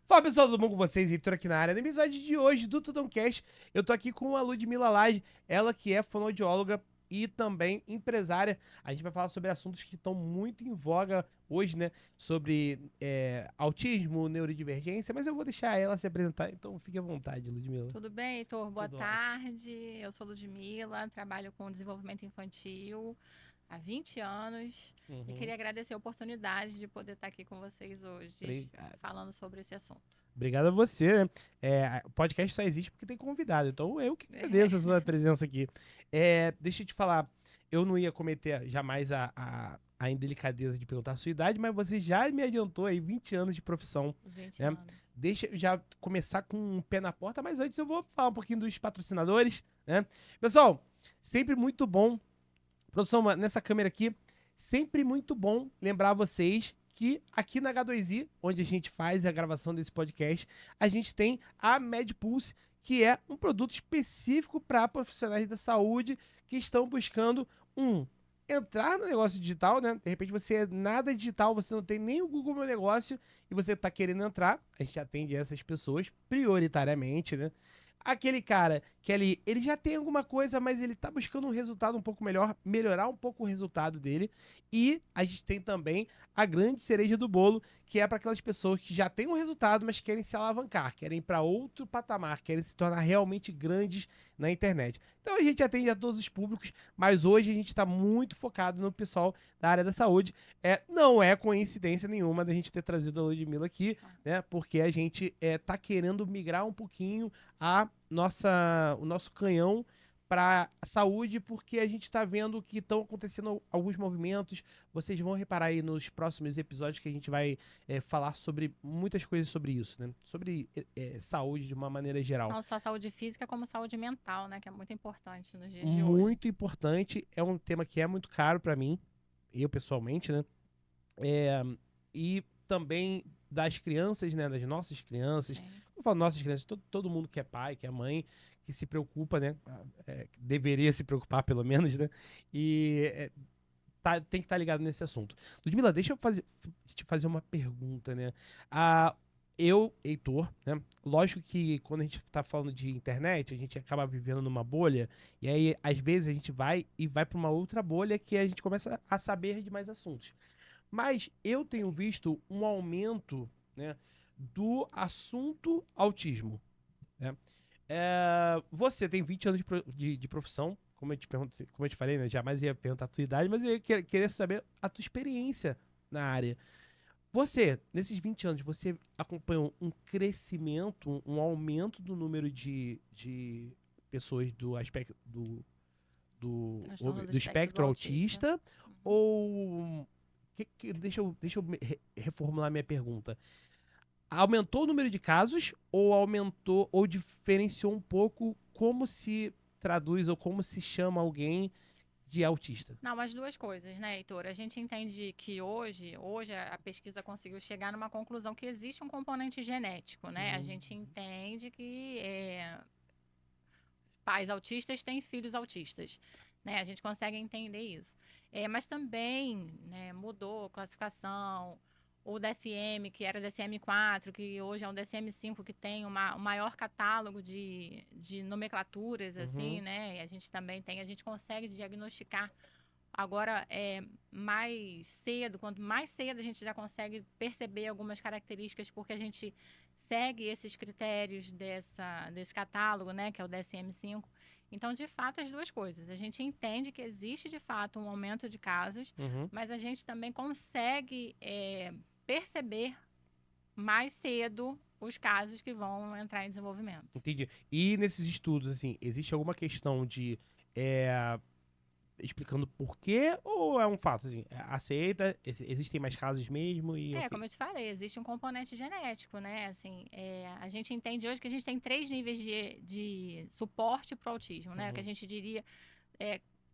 Fala pessoal, tudo bom com vocês? Heitor aqui na área. No episódio de hoje do Tudoncast, eu tô aqui com a Ludmila Lage, ela que é fonoaudióloga e também empresária. A gente vai falar sobre assuntos que estão muito em voga hoje, né? Sobre autismo, neurodivergência, mas eu vou deixar ela se apresentar, então fique à vontade, Ludmila. Tudo bem, Heitor? Boa Tudo ótimo. tarde. Eu sou Ludmila, trabalho com desenvolvimento infantil há 20 anos e Uhum. queria agradecer a oportunidade de poder estar aqui com vocês hoje, Obrigado. falando sobre esse assunto. Obrigado a você, né? O podcast só existe porque tem convidado, então eu que agradeço a sua presença aqui. Deixa eu te falar, eu não ia cometer jamais a indelicadeza de perguntar a sua idade, mas você já me adiantou aí 20 anos de profissão, 20 né? anos. Deixa eu já começar com um pé na porta, mas antes eu vou falar um pouquinho dos patrocinadores, né? Pessoal, sempre muito bom, produção, nessa câmera aqui, sempre muito bom lembrar vocês que aqui na H2i, onde a gente faz a gravação desse podcast, a gente tem a MedPulse, que é um produto específico para profissionais da saúde que estão buscando entrar no negócio digital, né? De repente você é nada digital, você não tem nem o Google Meu Negócio e você está querendo entrar, a gente atende essas pessoas prioritariamente, né? Aquele cara que ele já tem alguma coisa, mas ele tá buscando um resultado um pouco melhor, melhorar um pouco o resultado dele. E a gente tem também a grande cereja do bolo, que é para aquelas pessoas que já têm um resultado, mas querem se alavancar, querem ir para outro patamar, querem se tornar realmente grandes na internet. Então a gente atende a todos os públicos, mas hoje a gente está muito focado no pessoal da área da saúde. Não é coincidência nenhuma da gente ter trazido a Ludmilla aqui, né? Porque a gente tá querendo migrar um pouquinho o nosso canhão para a saúde, porque a gente está vendo que estão acontecendo alguns movimentos. Vocês vão reparar aí nos próximos episódios que a gente vai falar sobre muitas coisas sobre isso, né? Sobre saúde de uma maneira geral. Não só saúde física, como saúde mental, né? Que é muito importante nos dias de hoje. Muito importante, é um tema que é muito caro para mim, eu pessoalmente, né? É, e também das crianças, né? Das nossas crianças. Sim. Eu falo nossas crianças, todo mundo que é pai, que é mãe, que se preocupa, né? Que deveria se preocupar, pelo menos, né? E tem que estar ligado nesse assunto. Ludmila, deixa eu te fazer uma pergunta, né? Eu, Heitor, né? Lógico que quando a gente tá falando de internet, a gente acaba vivendo numa bolha, e aí, às vezes, a gente vai para uma outra bolha que a gente começa a saber de mais assuntos. Mas eu tenho visto um aumento, né, do assunto autismo, né? Você tem 20 anos de profissão, como eu te falei, né? Jamais ia perguntar a tua idade, mas eu ia querer saber a tua experiência na área. Você, nesses 20 anos, você acompanhou um crescimento, um aumento do número de pessoas do aspecto Transtorno do do espectro do espectro autista. autista? Uhum. Ou. Deixa eu reformular minha pergunta. Aumentou o número de casos ou aumentou ou diferenciou um pouco como se traduz ou como se chama alguém de autista? Não, as duas coisas, né, Heitor? A gente entende que hoje a pesquisa conseguiu chegar numa conclusão que existe um componente genético, né? A Uhum. gente entende que pais autistas têm filhos autistas, né? A gente consegue entender isso. Mas também, né, mudou a classificação, o DSM, que era DSM-4, que hoje é um DSM-5, que tem o maior catálogo de nomenclaturas, assim, Uhum. né? E a gente também tem, a gente consegue diagnosticar agora mais cedo, quanto mais cedo a gente já consegue perceber algumas características, porque a gente segue esses critérios desse catálogo, né, que é o DSM-5. Então, de fato, as duas coisas. A gente entende que existe, de fato, um aumento de casos, Uhum. mas a gente também consegue perceber mais cedo os casos que vão entrar em desenvolvimento. Entendi. E nesses estudos, assim, existe alguma questão de explicando por quê ou é um fato, assim, aceita, existem mais casos mesmo e ok. Como eu te falei, existe um componente genético, né? Assim, a gente entende hoje que a gente tem 3 níveis de suporte para o autismo, né? O que a Uhum. gente diria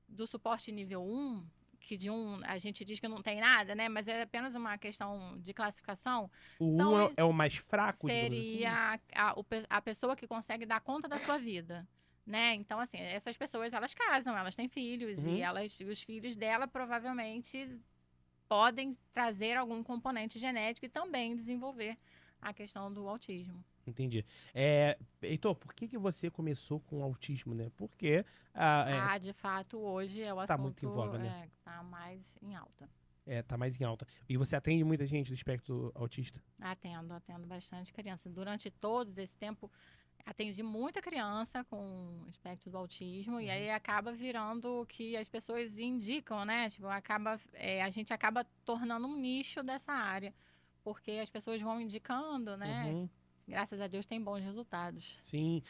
do suporte nível 1, que de 1 a gente diz que não tem nada, né? Mas é apenas uma questão de classificação, O são, 1 é o mais fraco, digamos assim? seria a pessoa que consegue dar conta da sua vida. Né? Então, assim, essas pessoas, elas casam, elas têm filhos, e Uhum. os filhos dela provavelmente podem trazer algum componente genético e também desenvolver a questão do autismo. Entendi. Heitor, por que você começou com autismo, né? Porque De fato, hoje é o tá muito em assunto voga, né? que está mais em alta. Tá mais em alta. E você atende muita gente do espectro autista? Atendo bastante criança. Durante todo esse tempo, atendi muita criança com espectro do autismo e aí acaba virando o que as pessoas indicam, né? Tipo, a gente acaba tornando um nicho dessa área, porque as pessoas vão indicando, né? Uhum. Graças a Deus tem bons resultados. Sim.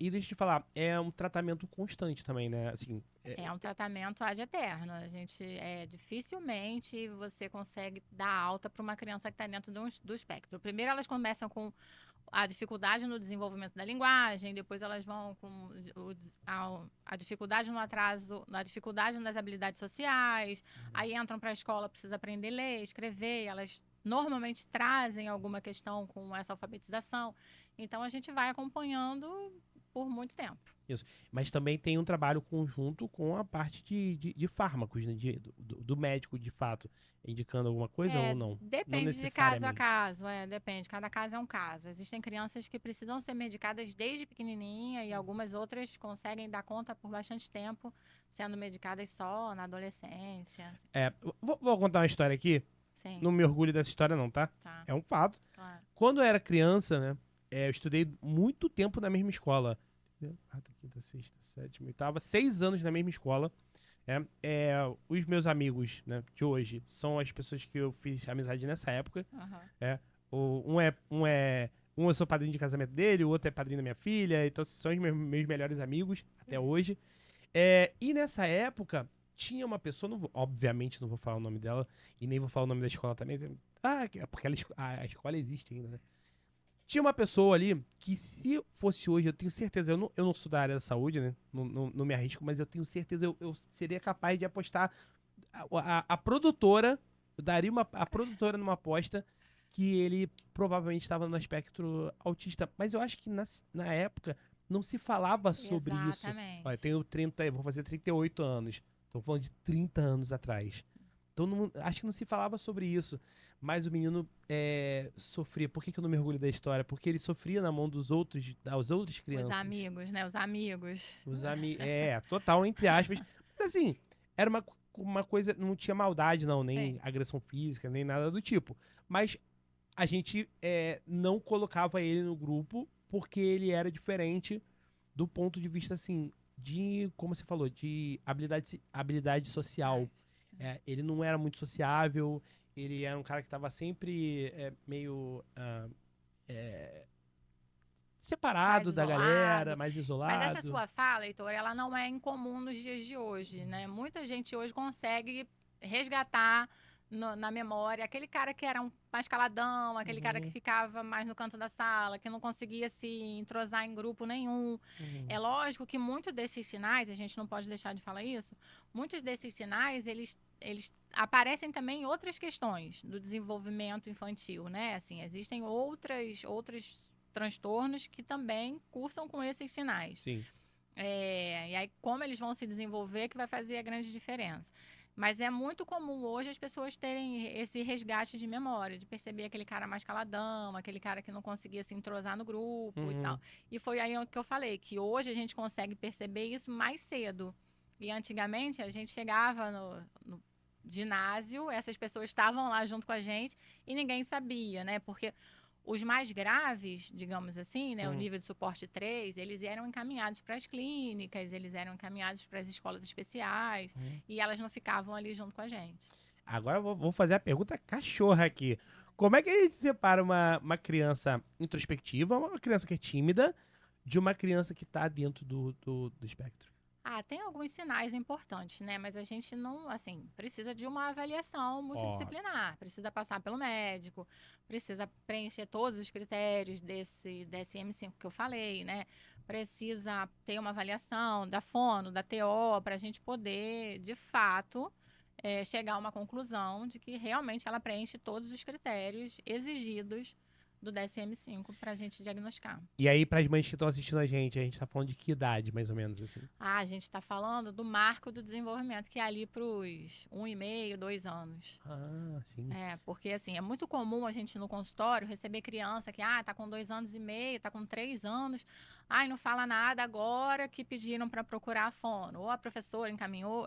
E deixa eu te falar, é um tratamento constante também, né? Assim, É um tratamento ad eterno. A gente dificilmente você consegue dar alta para uma criança que está dentro do espectro. Primeiro elas começam com a dificuldade no desenvolvimento da linguagem, depois elas vão com a dificuldade no atraso, a dificuldade nas habilidades sociais, aí entram para a escola, precisa aprender a ler, escrever, elas normalmente trazem alguma questão com essa alfabetização. Então a gente vai acompanhando por muito tempo. isso. Mas também tem um trabalho conjunto com a parte de fármacos, né? Do médico, de fato, indicando alguma coisa ou não? Não Depende de caso a necessariamente. caso, depende, cada caso é um caso. Existem crianças que precisam ser medicadas desde pequenininha e algumas outras conseguem dar conta por bastante tempo, sendo medicadas só na adolescência. Vou contar uma história aqui. Sim, Não me orgulho dessa história, não, tá? tá, É um fato. claro. Quando eu era criança, né? Eu estudei muito tempo na mesma escola. Quarta, quinta, sexta, sétima, oitava. 6 anos na mesma escola. Os meus amigos, né, de hoje são as pessoas que eu fiz amizade nessa época. Aham. Um eu sou padrinho de casamento dele, o outro é padrinho da minha filha. Então são os meus melhores amigos até hoje. E nessa época tinha uma pessoa, obviamente não vou falar o nome dela e nem vou falar o nome da escola também. Porque a escola existe ainda, né? Tinha uma pessoa ali que, se fosse hoje, eu tenho certeza, eu não sou da área da saúde, né? Não me arrisco, mas eu tenho certeza, eu seria capaz de apostar a produtora, eu daria a produtora numa aposta que ele provavelmente estava no espectro autista. Mas eu acho que na época não se falava sobre isso. Olha, eu Exatamente. tenho 30, eu vou fazer 38 anos. Estou falando de 30 anos atrás. Então acho que não se falava sobre isso. Mas o menino sofria. Por que eu não me orgulho da história? Porque ele sofria na mão das outras Os crianças. amigos, né? Os amigos. Os amigos. Total, entre aspas. Mas assim, era uma coisa. Não tinha maldade, não, nem Sim. agressão física, nem nada do tipo. Mas a gente não colocava ele no grupo porque ele era diferente do ponto de vista, assim, como você falou, de habilidade social. Sociais. Ele não era muito sociável, ele era um cara que estava sempre meio Mais separado da galera, isolado. mais Mas essa isolado. sua fala, Heitor, ela não é incomum nos dias de hoje, né? Muita gente hoje consegue resgatar na memória aquele cara que era mais caladão, aquele cara que Uhum, ficava mais no canto da sala, que não conseguia se entrosar em grupo nenhum. É uhum, lógico que muitos desses sinais, a gente não pode deixar de falar isso, muitos desses sinais, eles aparecem também em outras questões do desenvolvimento infantil, né? Assim, existem outros transtornos que também cursam com esses sinais. sim. E aí, como eles vão se desenvolver, que vai fazer a grande diferença. Mas é muito comum hoje as pessoas terem esse resgate de memória, de perceber aquele cara mais caladão, aquele cara que não conseguia se entrosar no grupo e tal. Uhum, E foi aí que eu falei, que hoje a gente consegue perceber isso mais cedo. E antigamente a gente chegava no ginásio, essas pessoas estavam lá junto com a gente e ninguém sabia, né? Porque os mais graves, digamos assim, né, o uhum. nível de suporte 3, eles eram encaminhados para as clínicas, eles eram encaminhados para as escolas especiais Uhum. e elas não ficavam ali junto com a gente. Agora eu vou fazer a pergunta cachorra aqui. Como é que a gente separa uma criança introspectiva, uma criança que é tímida, de uma criança que tá dentro do espectro? Tem alguns sinais importantes, né? Mas a gente não, assim, precisa de uma avaliação Ó, multidisciplinar, precisa passar pelo médico, precisa preencher todos os critérios desse DSM-5 que eu falei, né? Precisa ter uma avaliação da fono, da TO, para a gente poder, de fato, chegar a uma conclusão de que realmente ela preenche todos os critérios exigidos do DSM-5 para a gente diagnosticar. E aí, para as mães que estão assistindo a gente tá falando de que idade, mais ou menos, assim? A gente está falando do marco do desenvolvimento, que é ali para os 1,5, 2 anos. Ah, sim. Porque assim, é muito comum a gente no consultório receber criança que tá com 2 anos e meio, tá com 3 anos, não fala nada agora que pediram para procurar a fono. Ou a professora encaminhou,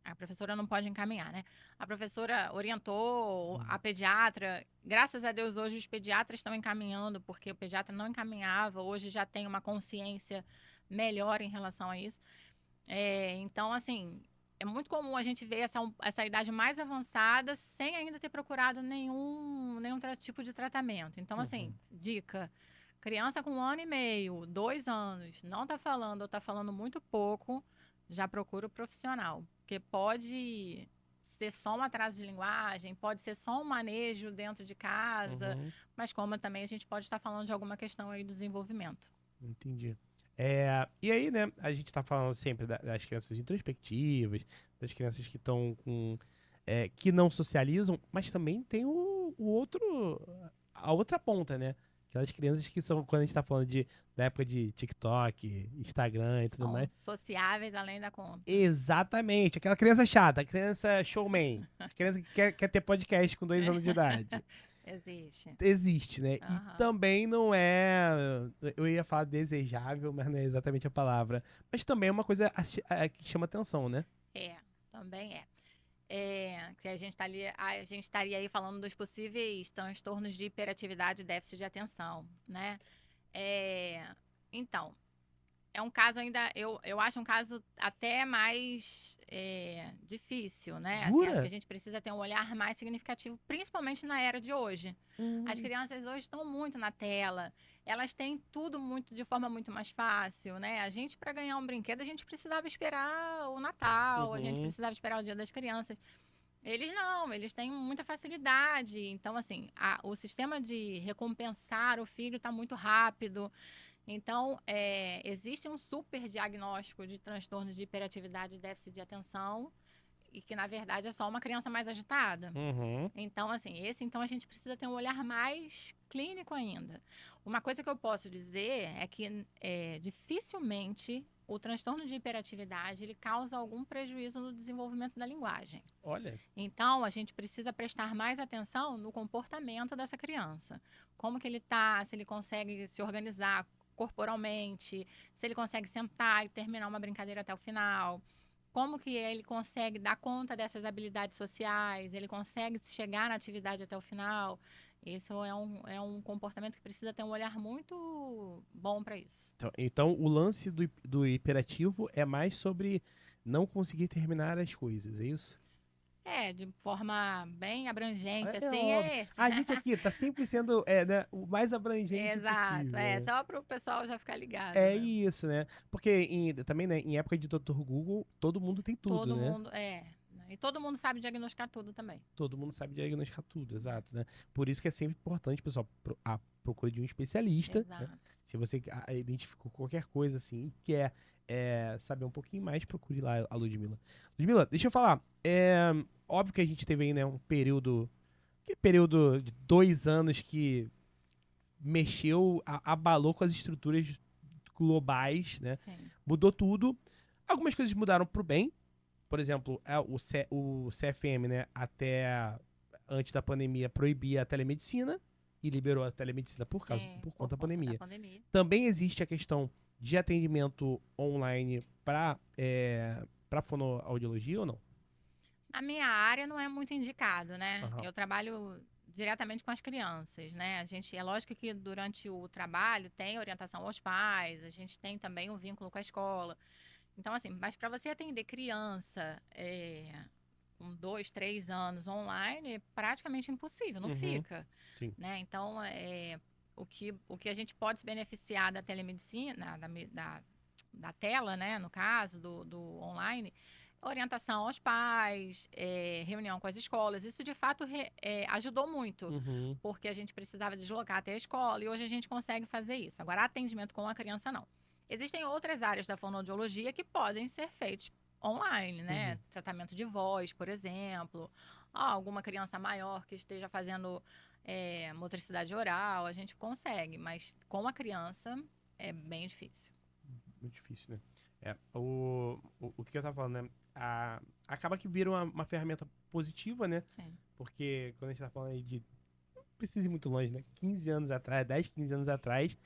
a professora não pode encaminhar, né? A professora orientou a pediatra. Graças a Deus, hoje os pediatras estão encaminhando, porque o pediatra não encaminhava, hoje já tem uma consciência melhor em relação a isso. Então, assim, é muito comum a gente ver essa idade mais avançada sem ainda ter procurado nenhum tipo de tratamento. Então, assim, dica: criança com 1 ano e meio, 2 anos, não está falando ou está falando muito pouco, já procura o profissional. Porque pode ser só um atraso de linguagem, pode ser só um manejo dentro de casa, mas como também a gente pode estar falando de alguma questão aí do desenvolvimento. Entendi. E aí, né, a gente tá falando sempre das crianças introspectivas, das crianças que estão com. Que não socializam, mas também tem a outra ponta, né? Aquelas crianças que são, quando a gente tá falando da época de TikTok, Instagram e tudo São mais. sociáveis além da conta. Exatamente. Aquela criança chata, a criança showman. A criança que quer ter podcast com 2 anos de idade. Existe, né? E também não é. Eu ia falar desejável, mas não é exatamente a palavra. Mas também é uma coisa que chama atenção, né? Também é. Que a gente estaria aí falando dos possíveis transtornos de hiperatividade e déficit de atenção, né? Então, é um caso ainda, eu acho um caso até mais difícil, né? Assim, acho que a gente precisa ter um olhar mais significativo, principalmente na era de hoje. As crianças hoje estão muito na tela, elas têm tudo de forma muito mais fácil, né? A gente, para ganhar um brinquedo, a gente precisava esperar o Natal, a gente precisava esperar o Dia das Crianças. Eles não, eles têm muita facilidade. Então, assim, o sistema de recompensar o filho está muito rápido. Então, existe um super diagnóstico de transtorno de hiperatividade e déficit de atenção, e que, na verdade, é só uma criança mais agitada. Então, assim, então a gente precisa ter um olhar mais clínico ainda. Uma coisa que eu posso dizer é que dificilmente o transtorno de hiperatividade ele causa algum prejuízo no desenvolvimento da linguagem. Olha. Então, a gente precisa prestar mais atenção no comportamento dessa criança. Como que ele está, se ele consegue se organizar corporalmente, se ele consegue sentar e terminar uma brincadeira até o final, como que ele consegue dar conta dessas habilidades sociais, ele consegue chegar na atividade até o final. Esse é um comportamento que precisa ter um olhar muito bom para isso. Então, o lance do hiperativo é mais sobre não conseguir terminar as coisas, é isso? De forma bem abrangente, assim, óbvio. esse. A gente aqui tá sempre sendo né, o mais abrangente Exato, possível. só para o pessoal já ficar ligado. É isso, né? Porque também, né, em época de Dr. Google, todo mundo tem tudo, todo né? Mundo, e todo mundo sabe diagnosticar tudo também. Todo mundo sabe diagnosticar tudo, exato, né? Por isso que é sempre importante, pessoal, a procura de um especialista. Exato. Né? Se você identificou qualquer coisa assim e quer saber um pouquinho mais, procure lá a Ludmilla. Ludmilla, deixa eu falar. Óbvio que a gente teve aí, né, um período de 2 anos que mexeu, abalou com as estruturas globais, né? Sim. Mudou tudo. Algumas coisas mudaram pro bem. Por exemplo, o CFM, né, até antes da pandemia, proibia a telemedicina e liberou a telemedicina por conta da pandemia. Também existe a questão de atendimento online para fonoaudiologia ou não? Na minha área não é muito indicado, né? Eu trabalho diretamente com as crianças, né? É lógico que durante o trabalho tem orientação aos pais, a gente tem também um vínculo com a escola. Então, assim, mas para você atender criança com 2, 3 anos online, é praticamente impossível, não fica. Sim. Né? Então, o que a gente pode se beneficiar da telemedicina, da tela, né? No caso, do online, orientação aos pais, reunião com as escolas. Isso, de fato, ajudou muito, porque a gente precisava deslocar até a escola e hoje a gente consegue fazer isso. Agora, atendimento com a criança, não. Existem outras áreas da fonoaudiologia que podem ser feitas online, né? Tratamento de voz, por exemplo. Alguma criança maior que esteja fazendo motricidade oral, a gente consegue, mas com a criança é bem difícil. Muito difícil, né? O que eu tava falando, né? Acaba que vira uma ferramenta positiva, né? Sim. Porque quando a gente tá falando aí de. Não precisa ir muito longe, né? 15 anos atrás, 10, 15 anos atrás,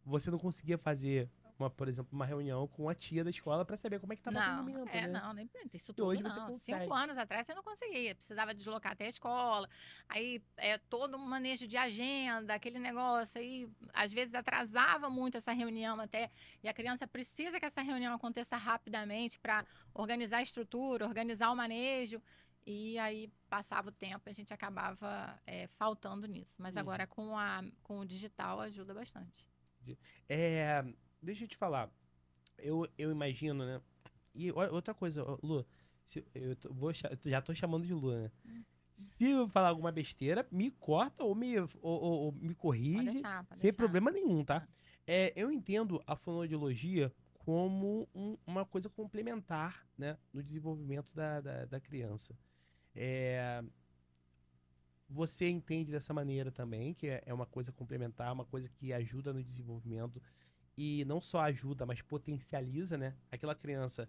você não conseguia fazer, por exemplo, uma reunião com a tia da escola pra saber como é que tava o Não, atendimento, né? não, nem isso E tudo hoje você não. 5 consegue. anos atrás você não conseguia, precisava deslocar até a escola, aí todo um manejo de agenda, aquele negócio, aí às vezes atrasava muito essa reunião até, e a criança precisa que essa reunião aconteça rapidamente para organizar a estrutura, organizar o manejo, e aí passava o tempo e a gente acabava faltando nisso. Mas Uhum. agora com o digital ajuda bastante. É, deixa eu te falar. Eu imagino, né? E outra coisa, ó, Lu, eu já tô chamando de Lu, né? Se eu falar alguma besteira, me corta ou me Pode corrige, deixar, pode sem deixar. problema nenhum, tá? Ah, Eu entendo a fonoaudiologia como uma coisa complementar, né, no desenvolvimento da criança. É, você entende dessa maneira também, que é uma coisa complementar, uma coisa que ajuda no desenvolvimento e não só ajuda, mas potencializa, né? Aquela criança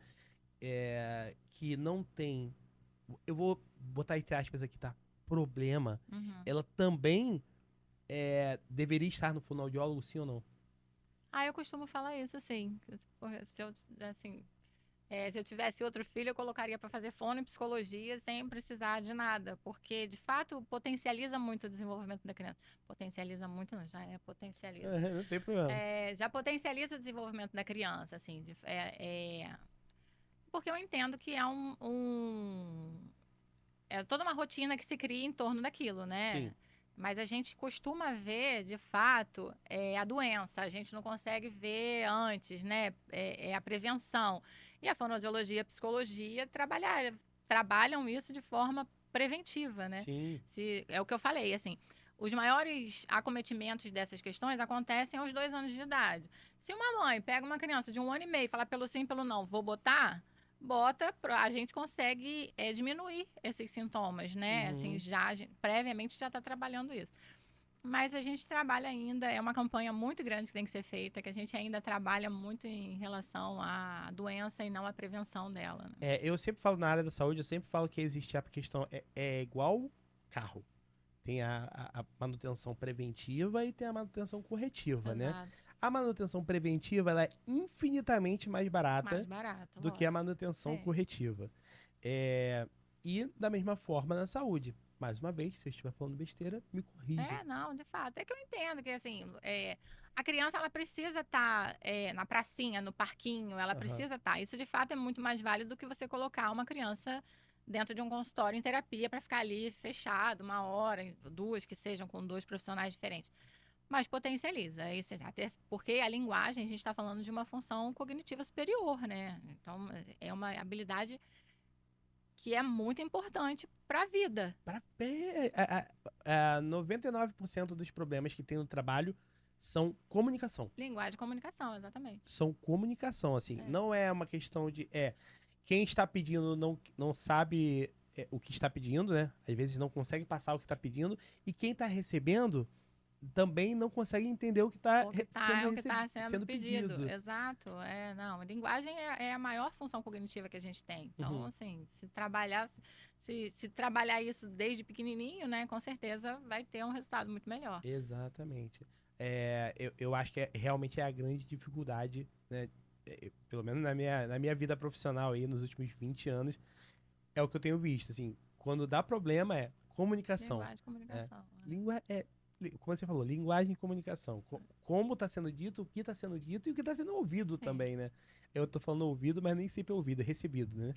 que não tem, eu vou botar entre aspas aqui, tá? Problema. uhum. Ela também deveria estar no fonoaudiólogo, sim ou não? Eu costumo falar isso, assim. Se eu, assim, se eu tivesse outro filho, eu colocaria para fazer fono e psicologia sem precisar de nada, porque de fato potencializa muito o desenvolvimento da criança. Potencializa muito, não, já potencializa. Não tem problema. Já potencializa o desenvolvimento da criança, assim, porque eu entendo que é toda uma rotina que se cria em torno daquilo, né? Sim. Mas a gente costuma ver, de fato, a doença. A gente não consegue ver antes, né? É a prevenção. E a fonoaudiologia e a psicologia trabalham isso de forma preventiva, né? Sim. É o que eu falei, assim. Os maiores acometimentos dessas questões acontecem aos 2 anos de idade. Se uma mãe pega uma criança de 1 ano e meio e fala pelo sim, pelo não, vou botar, a gente consegue diminuir esses sintomas, né? Assim, Uhum. previamente já está trabalhando isso. Mas a gente trabalha ainda, é uma campanha muito grande que tem que ser feita, que a gente ainda trabalha muito em relação à doença e não à prevenção dela, né? Eu sempre falo na área da saúde, eu sempre falo que existe a questão, é igual carro. Tem a manutenção preventiva e tem a manutenção corretiva, né? Exato. A manutenção preventiva ela é infinitamente mais Mais barata barato, do que a lógico. manutenção É. corretiva. E da mesma forma na saúde. Mais uma vez, se eu estiver falando besteira, me corrija. Não, de fato. É que eu entendo que, assim, a criança, ela precisa estar na pracinha, no parquinho, ela Aham. precisa estar. Isso, de fato, é muito mais válido do que você colocar uma criança dentro de um consultório em terapia para ficar ali fechado 1 hora, 2, que sejam com 2 profissionais diferentes. Mas potencializa. Isso, até porque a linguagem, a gente está falando de uma função cognitiva superior, né? Então, é uma habilidade que é muito importante para a vida. 99% dos problemas que tem no trabalho são comunicação. Linguagem de comunicação, exatamente. São comunicação, assim. É. Não é uma questão de. Quem está pedindo não sabe o que está pedindo, né? Às vezes não consegue passar o que está pedindo. E quem está recebendo também não consegue entender o que está O que está sendo sendo pedido. pedido. Exato. Não, a linguagem é a maior função cognitiva que a gente tem. Então, Uhum. assim, se trabalhar isso desde pequenininho, né, com certeza vai ter um resultado muito melhor. Exatamente. Eu acho que realmente é a grande dificuldade, né? Pelo menos na minha vida profissional aí, nos últimos 20 anos, é o que eu tenho visto, assim. Quando dá problema é comunicação. Linguagem de É, comunicação. língua como você falou, linguagem e comunicação. Como está sendo dito, o que está sendo dito e o que está sendo ouvido Sim. também, né? Eu tô falando ouvido, mas nem sempre é ouvido, é recebido, né?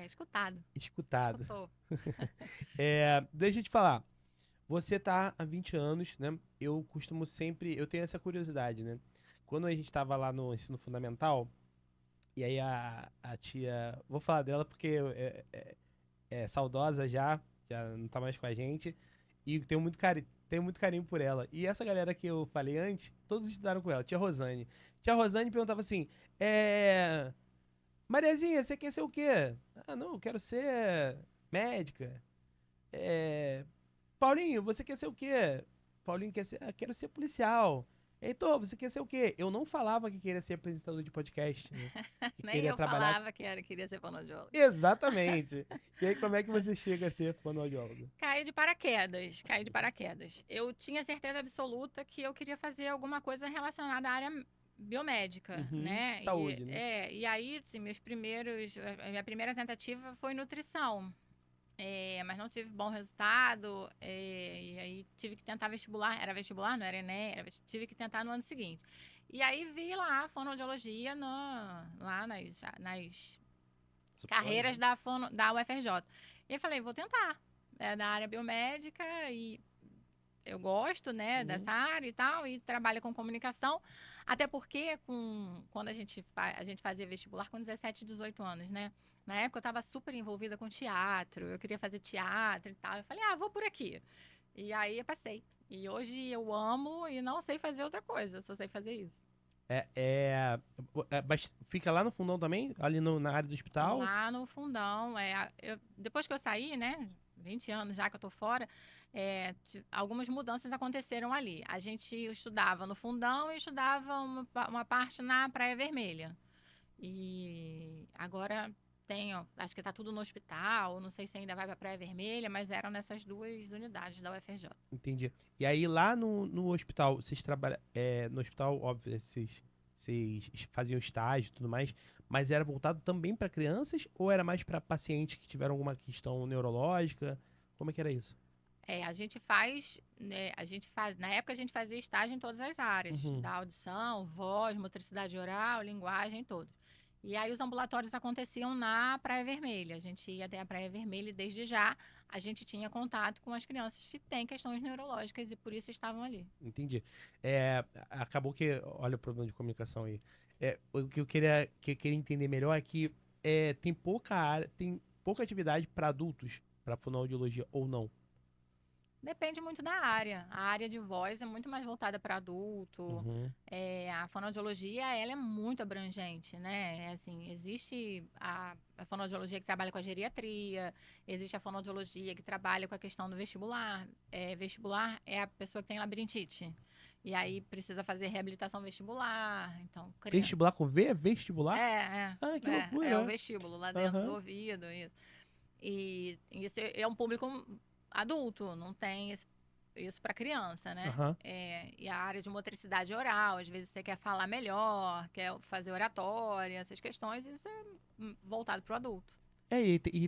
Escutado. Escutado. Escutou. Deixa eu te falar. Você tá há 20 anos, né? Eu costumo sempre. Eu tenho essa curiosidade, né? Quando a gente tava lá no ensino fundamental, e aí a tia. Vou falar dela porque é saudosa já não tá mais com a gente. E tenho muito carinho por ela. E essa galera que eu falei antes, todos estudaram com ela, tia Rosane. Tia Rosane perguntava assim: Mariazinha, você quer ser o quê? Ah, não, eu quero ser médica. É. Paulinho, você quer ser o quê? Paulinho quer ser, quero ser policial. Heitor, você quer ser o quê? Eu não falava que queria ser apresentador de podcast, né? Que Nem queria eu trabalhar. falava queria ser fonoaudióloga. Exatamente. E aí, como é que você chega a ser fonoaudiólogo? Caí de paraquedas, caí de paraquedas. Eu tinha certeza absoluta que eu queria fazer alguma coisa relacionada à área biomédica, Uhum. né? Saúde, né? E aí, assim, a minha primeira tentativa foi nutrição. Mas não tive bom resultado, e aí tive que tentar vestibular, era vestibular, não era Enem, tive que tentar no ano seguinte. E aí vi lá a fonoaudiologia lá nas carreiras da UFRJ. E eu falei, vou tentar. É da área biomédica e eu gosto, né, Uhum. dessa área e tal, e trabalho com comunicação. Até porque quando a gente fazia vestibular com 17, 18 anos, né? Na época eu estava super envolvida com teatro, eu queria fazer teatro e tal. Eu falei, vou por aqui. E aí eu passei. E hoje eu amo e não sei fazer outra coisa, só sei fazer isso. Mas fica lá no fundão também? Ali na área do hospital? Lá no fundão. Depois que eu saí, né? 20 anos já que eu tô fora, algumas mudanças aconteceram ali. A gente estudava no fundão e estudava uma parte na Praia Vermelha. E agora acho que está tudo no hospital, não sei se ainda vai para a Praia Vermelha, mas eram nessas duas unidades da UFRJ. Entendi. E aí lá no hospital, vocês trabalham. No hospital, óbvio, vocês faziam estágio e tudo mais, mas era voltado também para crianças ou era mais para pacientes que tiveram alguma questão neurológica? Como é que era isso? A gente faz, né, na época a gente fazia estágio em todas as áreas, Uhum. da audição, voz, motricidade oral, linguagem, todos. E aí os ambulatórios aconteciam na Praia Vermelha. A gente ia até a Praia Vermelha e desde já a gente tinha contato com as crianças que têm questões neurológicas e por isso estavam ali. Entendi. Acabou que, olha o problema de comunicação aí. O que eu queria entender melhor é que tem pouca área, tem pouca atividade para adultos, para fonoaudiologia ou não. Depende muito da área. A área de voz é muito mais voltada para adulto. Uhum. A fonoaudiologia, ela é muito abrangente, né? Assim, existe a fonoaudiologia que trabalha com a geriatria, existe a fonoaudiologia que trabalha com a questão do vestibular. Vestibular é a pessoa que tem labirintite. E aí precisa fazer reabilitação vestibular. Então, criança. Vestibular com V? Vestibular? Ah, que É o loucura. vestíbulo lá dentro do Aham. ouvido, isso. E isso é um público adulto, não tem isso para criança, né? Aham. E a área de motricidade oral, às vezes você quer falar melhor, quer fazer oratória, essas questões, isso é voltado para o adulto.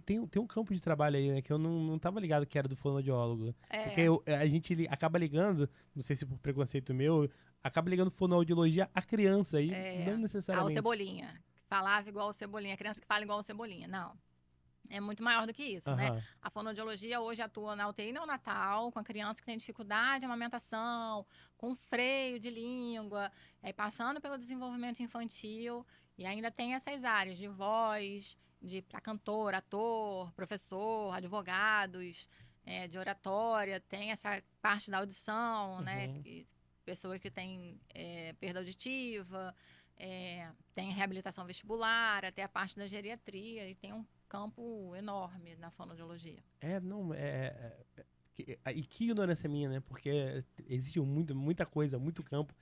Tem um campo de trabalho aí, né, que eu não tava ligado que era do fonoaudiólogo. Porque É, a gente acaba ligando, não sei se por preconceito meu, acaba ligando fonoaudiologia à criança aí, não o necessariamente. Cebolinha, que falava igual o Cebolinha, a criança que fala igual o Cebolinha. Não, é muito maior do que isso, né? Aham. A fonoaudiologia hoje atua na UTI neonatal, com a criança que tem dificuldade de amamentação, com freio de língua, passando pelo desenvolvimento infantil, e ainda tem essas áreas de voz, para cantor, ator, professor, advogados, de oratória, tem essa parte da audição, né? Uhum. Pessoas que têm perda auditiva, tem reabilitação vestibular, até a parte da geriatria, e tem um campo enorme na fonoaudiologia. Não, e que ignorância minha, né? Porque existe muita coisa, muito campo.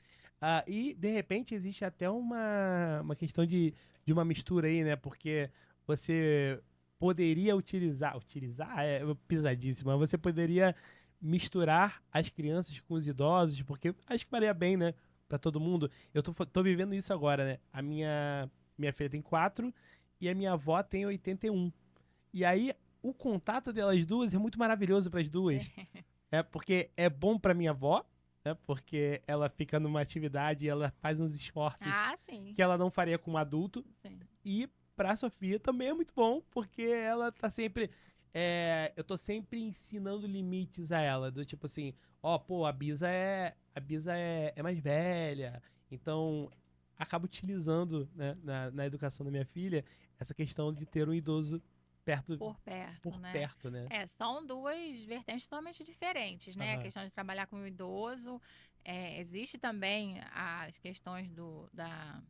E, de repente, existe até uma questão de uma mistura aí, né? Porque você poderia utilizar é pisadíssimo, mas você poderia misturar as crianças com os idosos, porque acho que faria bem, né? Pra todo mundo. Eu tô vivendo isso agora, né? Minha filha tem 4 e a minha avó tem 81. E aí, o contato delas duas é muito maravilhoso para as Sim. duas. Porque é bom para minha avó, né? Porque ela fica numa atividade e ela faz uns esforços Sim. que ela não faria com um adulto. Sim. E pra Sofia também é muito bom, porque ela tá sempre. Eu tô sempre ensinando limites a ela. Do tipo assim, pô, a Bisa é mais velha. Então, acabo utilizando, né, na educação da minha filha, essa questão de ter um idoso perto, Por perto, por né? perto, né? São duas vertentes totalmente diferentes, né? A Aham. questão de trabalhar com o idoso. Existe também as questões da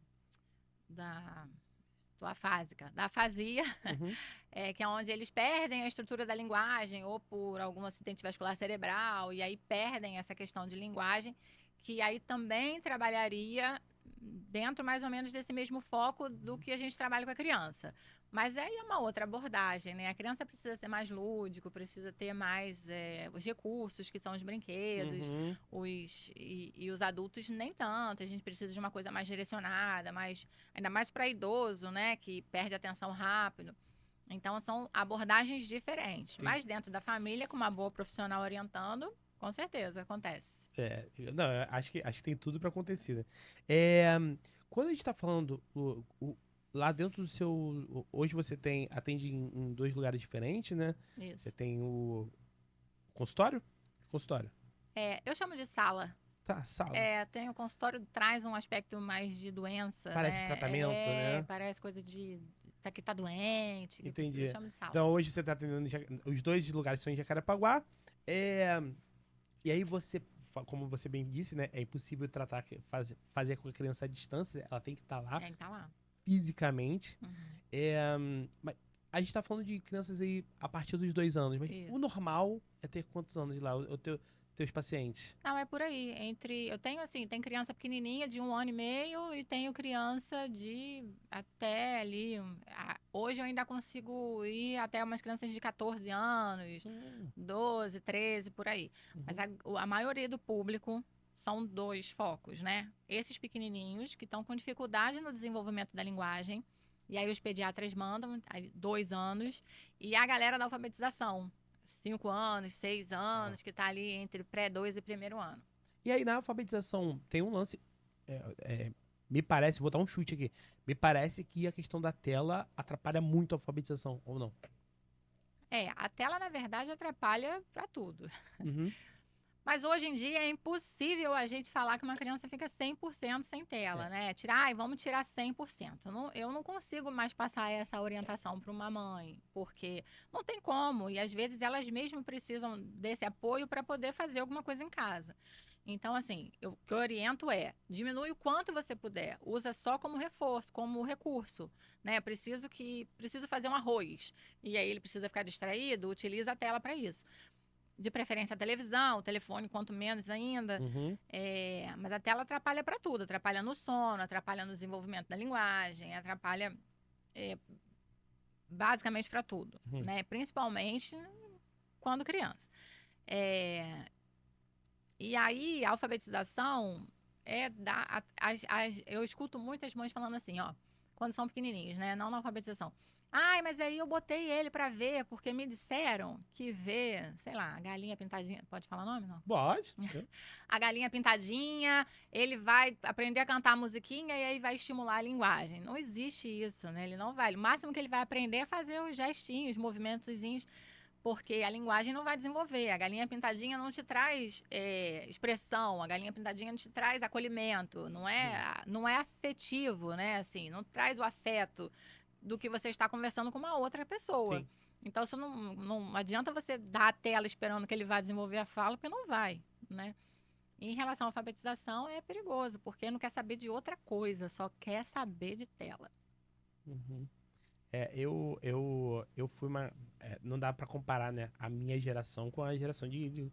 Exato, afásica. Da afasia, Uhum. que é onde eles perdem a estrutura da linguagem, ou por algum acidente vascular cerebral, e aí perdem essa questão de linguagem, que aí também trabalharia dentro mais ou menos desse mesmo foco do que a gente trabalha com a criança. Mas aí é uma outra abordagem, né? A criança precisa ser mais lúdico, precisa ter mais os recursos, que são os brinquedos, Uhum. e os adultos nem tanto. A gente precisa de uma coisa mais direcionada, ainda mais para idoso, né? Que perde atenção rápido. Então, são abordagens diferentes. Sim. Mas dentro da família, com uma boa profissional orientando, com certeza acontece. Não, eu acho que tem tudo pra acontecer, né? É, quando a gente tá falando lá dentro do seu. Hoje você atende em 2 lugares diferentes, né? Você Isso. tem o consultório? Consultório. Eu chamo de sala. Tá, sala. Tem o consultório, traz um aspecto mais de doença, Parece né? tratamento, né? Parece coisa de que tá doente, que precisa, eu Entendi. chamo de sala. Então hoje você tá atendendo os 2 lugares são em Jacarepaguá. E aí você, como você bem disse, né? É impossível fazer com a criança à distância, ela tem que estar lá Tem que tá lá. fisicamente. Uhum. Mas a gente tá falando de crianças aí a partir dos 2 anos, mas Isso. o normal é ter quantos anos lá, teus pacientes? Não, é por aí. Eu tenho tem criança pequenininha de 1 ano e meio e tenho criança de até ali. Hoje eu ainda consigo ir até umas crianças de 14 anos, 12, 13, por aí. Uhum. Mas a maioria do público são 2 focos, né? Esses pequenininhos que estão com dificuldade no desenvolvimento da linguagem. E aí os pediatras mandam 2 anos. E a galera da alfabetização. 5 anos, 6 anos, que está ali entre pré-2 e primeiro ano. E aí na alfabetização tem um lance, me parece, vou dar um chute aqui, me parece que a questão da tela atrapalha muito a alfabetização, ou não? A tela, na verdade, atrapalha para tudo. Uhum. Mas hoje em dia é impossível a gente falar que uma criança fica 100% sem tela, né? Vamos tirar 100%. Eu não consigo mais passar essa orientação para uma mãe, porque não tem como. E às vezes elas mesmas precisam desse apoio para poder fazer alguma coisa em casa. Então, assim, o que eu oriento diminui o quanto você puder. Usa só como reforço, como recurso, né? Preciso fazer um arroz. E aí ele precisa ficar distraído, utiliza a tela para isso. De preferência a televisão, o telefone, quanto menos ainda. Uhum. Mas a tela atrapalha para tudo. Atrapalha no sono, atrapalha no desenvolvimento da linguagem, atrapalha basicamente para tudo, Uhum. né? Principalmente quando criança. E aí, a alfabetização eu escuto muitas mães falando assim, ó, quando são pequenininhos, né? Não na alfabetização. Ai, mas aí eu botei ele pra ver, porque me disseram que vê, sei lá, a galinha pintadinha. Pode falar nome, não? Pode. A galinha pintadinha, ele vai aprender a cantar a musiquinha e aí vai estimular a linguagem. Não existe isso, né? Ele não vai. O máximo que ele vai aprender é fazer os gestinhos, movimentozinhos, porque a linguagem não vai desenvolver. A galinha pintadinha não te traz expressão, a galinha pintadinha não te traz acolhimento, não é afetivo, né? Assim, não traz o afeto do que você está conversando com uma outra pessoa. Sim. Então, isso não adianta você dar a tela esperando que ele vá desenvolver a fala, porque não vai, né? Em relação à alfabetização, é perigoso, porque não quer saber de outra coisa, só quer saber de tela. Uhum. Eu fui uma... não dá pra comparar, né, a minha geração com a geração de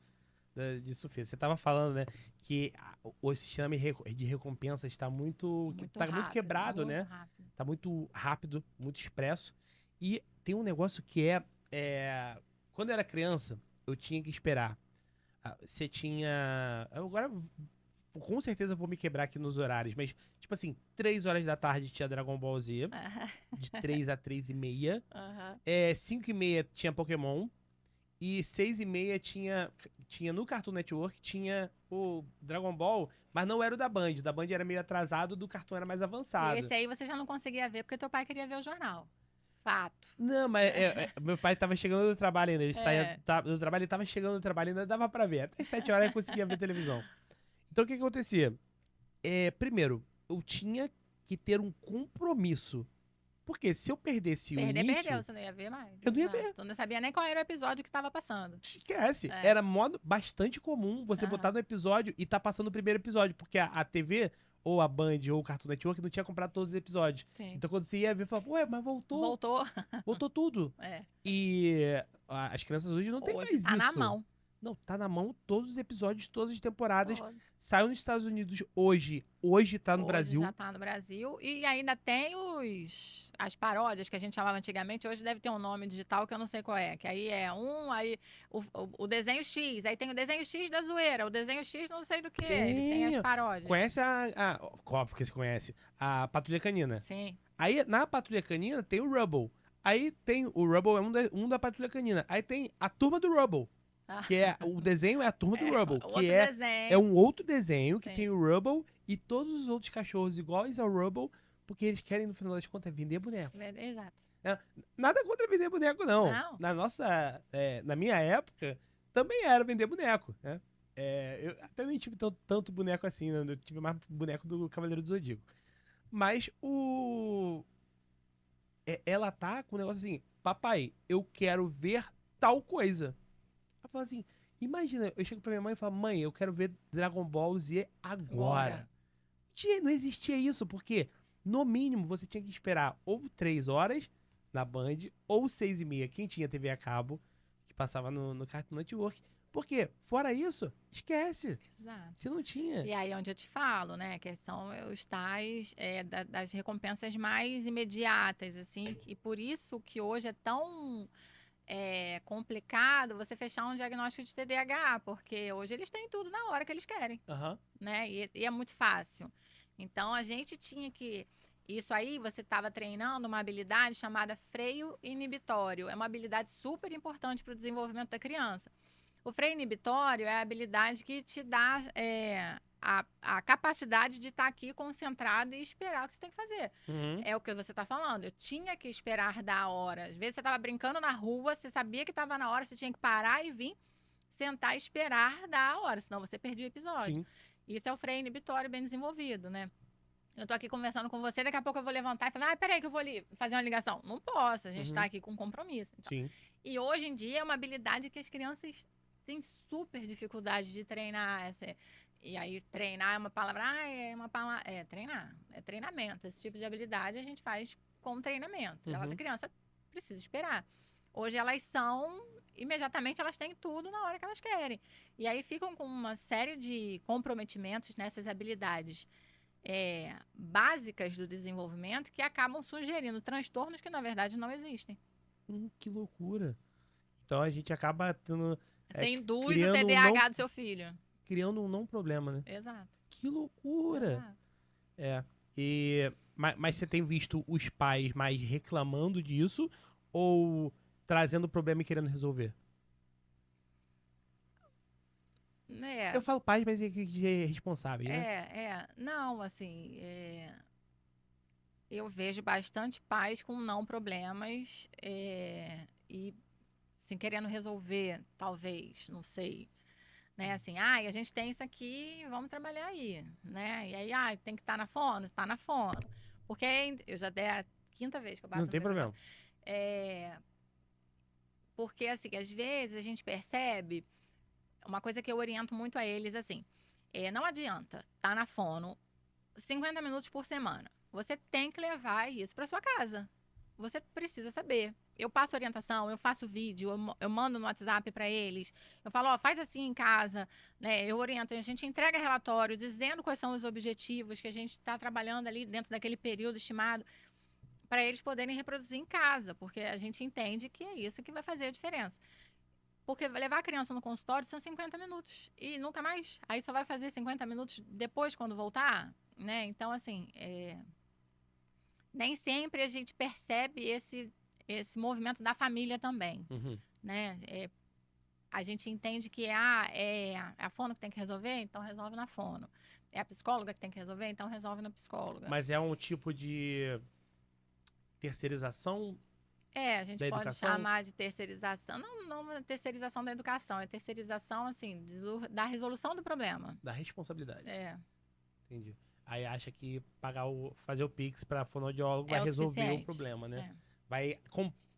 Sofia. Você tava falando, né, que o sistema de recompensa está muito Rápido, quebrado, muito né? rápido. Tá muito rápido, muito expresso. E tem um negócio que quando eu era criança, eu tinha que esperar. Você tinha... Agora, com certeza, eu vou me quebrar aqui nos horários, mas, tipo assim, 3 horas da tarde tinha Dragon Ball Z, de 3 a 3h30. 5h30 tinha Pokémon. E 6h30 tinha no Cartoon Network, tinha o Dragon Ball, mas não era o da Band. O da Band era meio atrasado, o do Cartoon era mais avançado. E esse aí você já não conseguia ver porque teu pai queria ver o jornal. Fato. Não, mas meu pai tava chegando do trabalho ainda. Ele saía do trabalho, ele tava chegando do trabalho ainda, dava pra ver. Até 7 horas eu conseguia ver televisão. Então o que acontecia? Primeiro, eu tinha que ter um compromisso. Porque se eu perdesse o início... Perdeu, você não ia ver mais. Eu não ia ver. Tu não sabia nem qual era o episódio que estava passando. Esquece. Era modo bastante comum você Aham. botar no episódio e tá passando o primeiro episódio. Porque a TV, ou a Band ou o Cartoon Network não tinha comprado todos os episódios. Sim. Então quando você ia ver, falava, ué, mas voltou Voltou. tudo. É. E as crianças hoje não tem Hoje mais tá isso. na mão. Não, tá na mão todos os episódios, todas as temporadas. Todos. Saiu nos Estados Unidos hoje. Hoje tá no Hoje Brasil. já tá no Brasil. E ainda tem as paródias que a gente chamava antigamente. Hoje deve ter um nome digital que eu não sei qual é. Que aí é aí o desenho X. Aí tem o desenho X da zoeira. O desenho X não sei do que. Ele tem as paródias. Conhece qual que você conhece? A Patrulha Canina. Sim. Aí na Patrulha Canina tem o Rubble. Aí tem o Rubble é um da Patrulha Canina. Aí tem a Turma do Rubble. Que é o desenho é a Turma do Rubble, que é um outro desenho que tem o Rubble e todos os outros cachorros iguais ao Rubble, porque eles querem, no final das contas, vender boneco. Exato. Nada contra vender boneco, não. Na minha época, também era vender boneco, né? Eu até nem tive tanto boneco assim, né? Eu tive mais boneco do Cavaleiro do Zodíaco. Mas ela tá com um negócio assim, papai, eu quero ver tal coisa. Ela fala assim, imagina, eu chego pra minha mãe e falo, mãe, eu quero ver Dragon Ball Z agora. Não existia isso, porque no mínimo você tinha que esperar ou 3 horas na Band, ou 6h30, quem tinha TV a cabo, que passava no Cartoon Network. Porque, fora isso, esquece. Exato. Você não tinha. E aí é onde eu te falo, né? Que são os tais das recompensas mais imediatas, assim. E por isso que hoje é tão complicado você fechar um diagnóstico de TDAH, porque hoje eles têm tudo na hora que eles querem, né? E é muito fácil. Então, a gente tinha que... Isso aí, você estava treinando uma habilidade chamada freio inibitório. É uma habilidade super importante para o desenvolvimento da criança. O freio inibitório é a habilidade que te dá a capacidade de estar aqui concentrado e esperar o que você tem que fazer. É o que você está falando. Eu tinha que esperar da hora. Às vezes você estava brincando na rua, você sabia que estava na hora, você tinha que parar e vir, sentar e esperar da hora, senão você perdia o episódio. Sim. Isso é o freio inibitório bem desenvolvido, né? Eu tô aqui conversando com você, daqui a pouco eu vou levantar e falar, peraí que eu vou ali fazer uma ligação. Não posso, a gente tá aqui com compromisso. Então. Sim. E hoje em dia é uma habilidade que as crianças têm super dificuldade de treinar. E aí, treinar é uma palavra, treinar, é treinamento. Esse tipo de habilidade a gente faz com treinamento. A criança precisa esperar. Hoje imediatamente elas têm tudo na hora que elas querem. E aí ficam com uma série de comprometimentos nessas habilidades básicas do desenvolvimento que acabam sugerindo transtornos que, na verdade, não existem. Que loucura. Então a gente acaba tendo... Você induz o TDAH do seu filho. Criando um não problema, né? Exato. Que loucura. Exato. Mas você tem visto os pais mais reclamando disso ou trazendo o problema e querendo resolver? Eu falo pais, mas é responsáveis, né? Não, assim, eu vejo bastante pais com não problemas e, assim, querendo resolver, talvez, não sei, né? Assim, a gente tem isso aqui, vamos trabalhar aí, né? E aí, tem que estar na fono? Está na fono. Porque eu já dei a 5ª vez que eu bato no microfone. Não tem problema. Porque, assim, às vezes a gente percebe... Uma coisa que eu oriento muito a eles, assim, não adianta estar na fono 50 minutos por semana. Você tem que levar isso para sua casa. Você precisa saber. Eu passo orientação, eu faço vídeo, eu mando no WhatsApp para eles. Eu falo, faz assim em casa, né? Eu oriento, a gente entrega relatório dizendo quais são os objetivos que a gente está trabalhando ali dentro daquele período estimado para eles poderem reproduzir em casa, porque a gente entende que é isso que vai fazer a diferença. Porque levar a criança no consultório são 50 minutos e nunca mais. Aí só vai fazer 50 minutos depois, quando voltar, né? Então, assim, nem sempre a gente percebe esse movimento da família também, né? A gente entende que é a fono que tem que resolver, então resolve na fono. É a psicóloga que tem que resolver, então resolve na psicóloga. Mas é um tipo de terceirização? A gente pode chamar de terceirização. Não é terceirização da educação, é terceirização, assim, da resolução do problema. Da responsabilidade. Entendi. Aí acha que fazer o Pix pra fonoaudiólogo vai resolver o problema, né?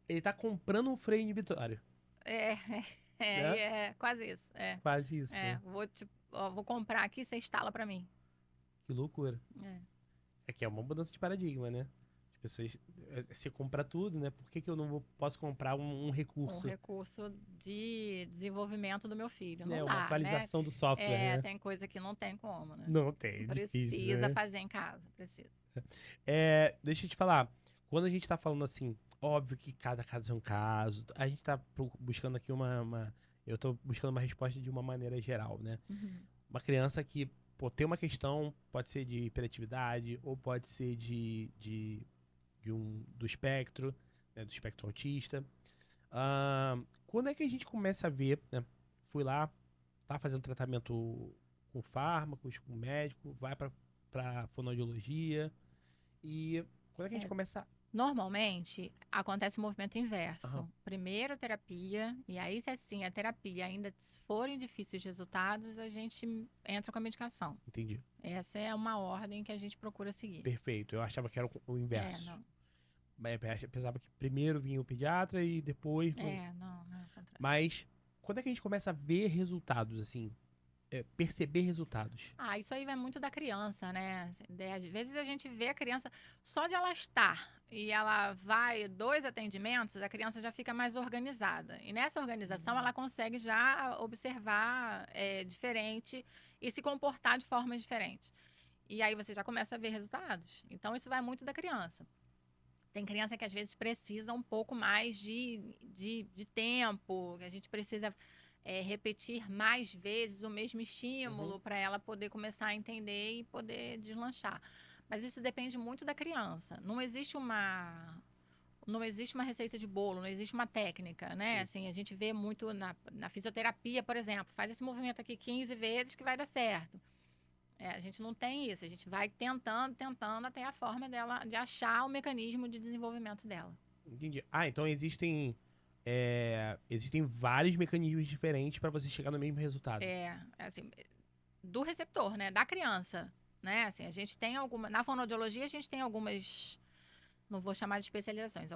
Ele tá comprando um freio inibitório. Quase isso. Quase isso. Né? Vou comprar aqui, você instala pra mim. Que loucura. É. É que é uma mudança de paradigma, né? As pessoas... Você compra tudo, né? Por que que eu não posso comprar um Um recurso? recurso de desenvolvimento do meu filho. Né? Não Uma dá, né? atualização do software, É, né? tem coisa que não tem como, né? Não tem, é difícil, Precisa né? fazer em casa, precisa. Deixa eu te falar. Quando a gente tá falando assim, óbvio que cada caso é um caso. A gente tá buscando aqui eu tô buscando uma resposta de uma maneira geral, né? Uhum. Uma criança que, pô, tem uma questão, pode ser de hiperatividade, ou pode ser do espectro, né? Do espectro autista. Quando é que a gente começa a ver, né? Fui lá, tá fazendo tratamento com fármacos, com médico, vai pra fonoaudiologia. E quando é que a gente É, começa. Normalmente, acontece o movimento Aham, inverso. Primeiro terapia, e aí, se assim a terapia ainda forem difíceis resultados, a gente entra com a medicação. entendi. Essa é uma ordem que a gente procura seguir. Perfeito. Eu achava que era o É, inverso. não. Mas eu pensava que primeiro vinha o pediatra e depois. Não é o contrário. Mas quando é que a gente começa a ver resultados, assim? Perceber resultados? Ah, isso aí vai muito da criança, né? Às vezes a gente vê a criança, só de ela estar e ela vai 2 atendimentos, a criança já fica mais organizada. E nessa organização ela consegue já observar diferente e se comportar de forma diferente. E aí você já começa a ver resultados. Então isso vai muito da criança. Tem criança que às vezes precisa um pouco mais de tempo, que a gente precisa repetir mais vezes o mesmo Uhum. estímulo para ela poder começar a entender e poder deslanchar. Mas isso depende muito da criança. Não existe uma receita de bolo, não existe uma técnica, né? Sim. Assim, a gente vê muito na fisioterapia, por exemplo, faz esse movimento aqui 15 vezes que vai dar certo. A gente não tem isso, a gente vai tentando até a forma dela, de achar o mecanismo de desenvolvimento dela. Entendi. Então existem vários mecanismos diferentes para você chegar no mesmo resultado. Assim, do receptor, né, da criança, né, assim, a gente tem na fonoaudiologia a gente tem algumas, não vou chamar de especializações,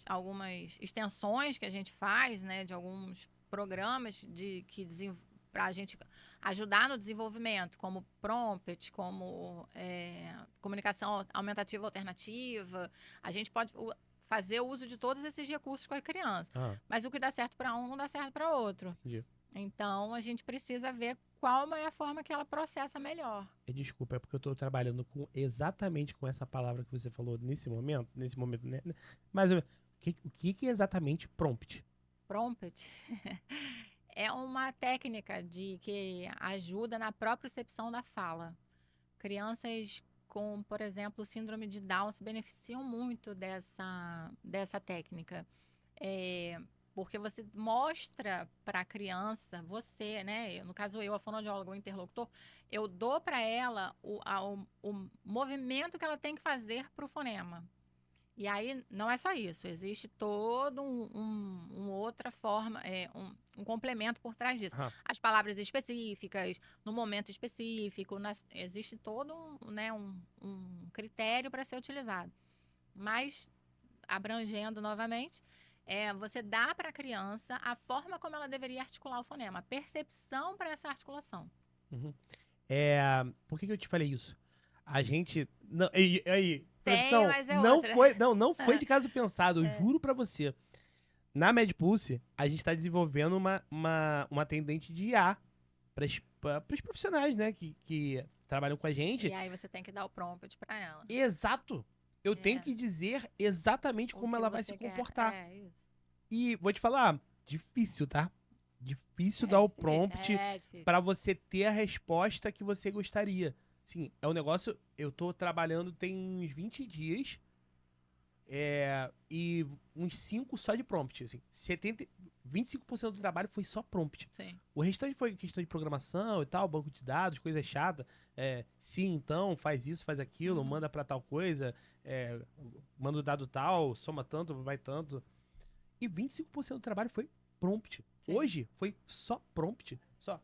algumas extensões que a gente faz, né, de alguns programas para a gente ajudar no desenvolvimento, como prompt, como comunicação aumentativa alternativa. A gente pode fazer uso de todos esses recursos com a criança. Ah, Mas o que dá certo para um não dá certo para outro. entendi. Então, a gente precisa ver qual é a forma que ela processa melhor. Desculpa, é porque eu tô trabalhando exatamente com essa palavra que você falou nesse momento, né? Mas o que é exatamente prompt? Prompt é uma técnica que ajuda na propriocepção da fala. Crianças com, por exemplo, síndrome de Down se beneficiam muito dessa técnica. Porque você mostra para a criança, você, né? No caso eu, a fonoaudióloga, o interlocutor, eu dou para ela o movimento que ela tem que fazer para o fonema. E aí não é só isso, existe todo uma outra forma, um complemento por trás disso. Ah, As palavras específicas, no momento específico, existe todo um critério para ser utilizado. Mas, abrangendo novamente, você dá para a criança a forma como ela deveria articular o fonema, a percepção para essa articulação. uhum. Por que eu te falei isso? A gente. Não, aí, Tem, produção, mas é não outra. foi, não foi de caso pensado, eu É. juro pra você. Na MedPulse, a gente tá desenvolvendo uma atendente de IA pros profissionais, né, que trabalham com a E gente. aí você tem que dar o prompt para ela. Exato! Eu tenho É. que dizer exatamente O como que ela vai se você quer. comportar. Isso. E vou te falar, difícil, tá? Difícil É dar o difícil. prompt É difícil. pra você ter a resposta que você gostaria. Sim, é um negócio. Eu tô trabalhando tem uns 20 dias. E uns 5 só de prompt. Assim, 25% do trabalho foi só prompt. Sim. O restante foi questão de programação e tal, banco de dados, coisa chata. Sim, então, faz isso, faz aquilo, Uhum. manda pra tal coisa, manda o dado tal, soma tanto, vai tanto. E 25% do trabalho foi prompt. Sim. Hoje foi só prompt. Só.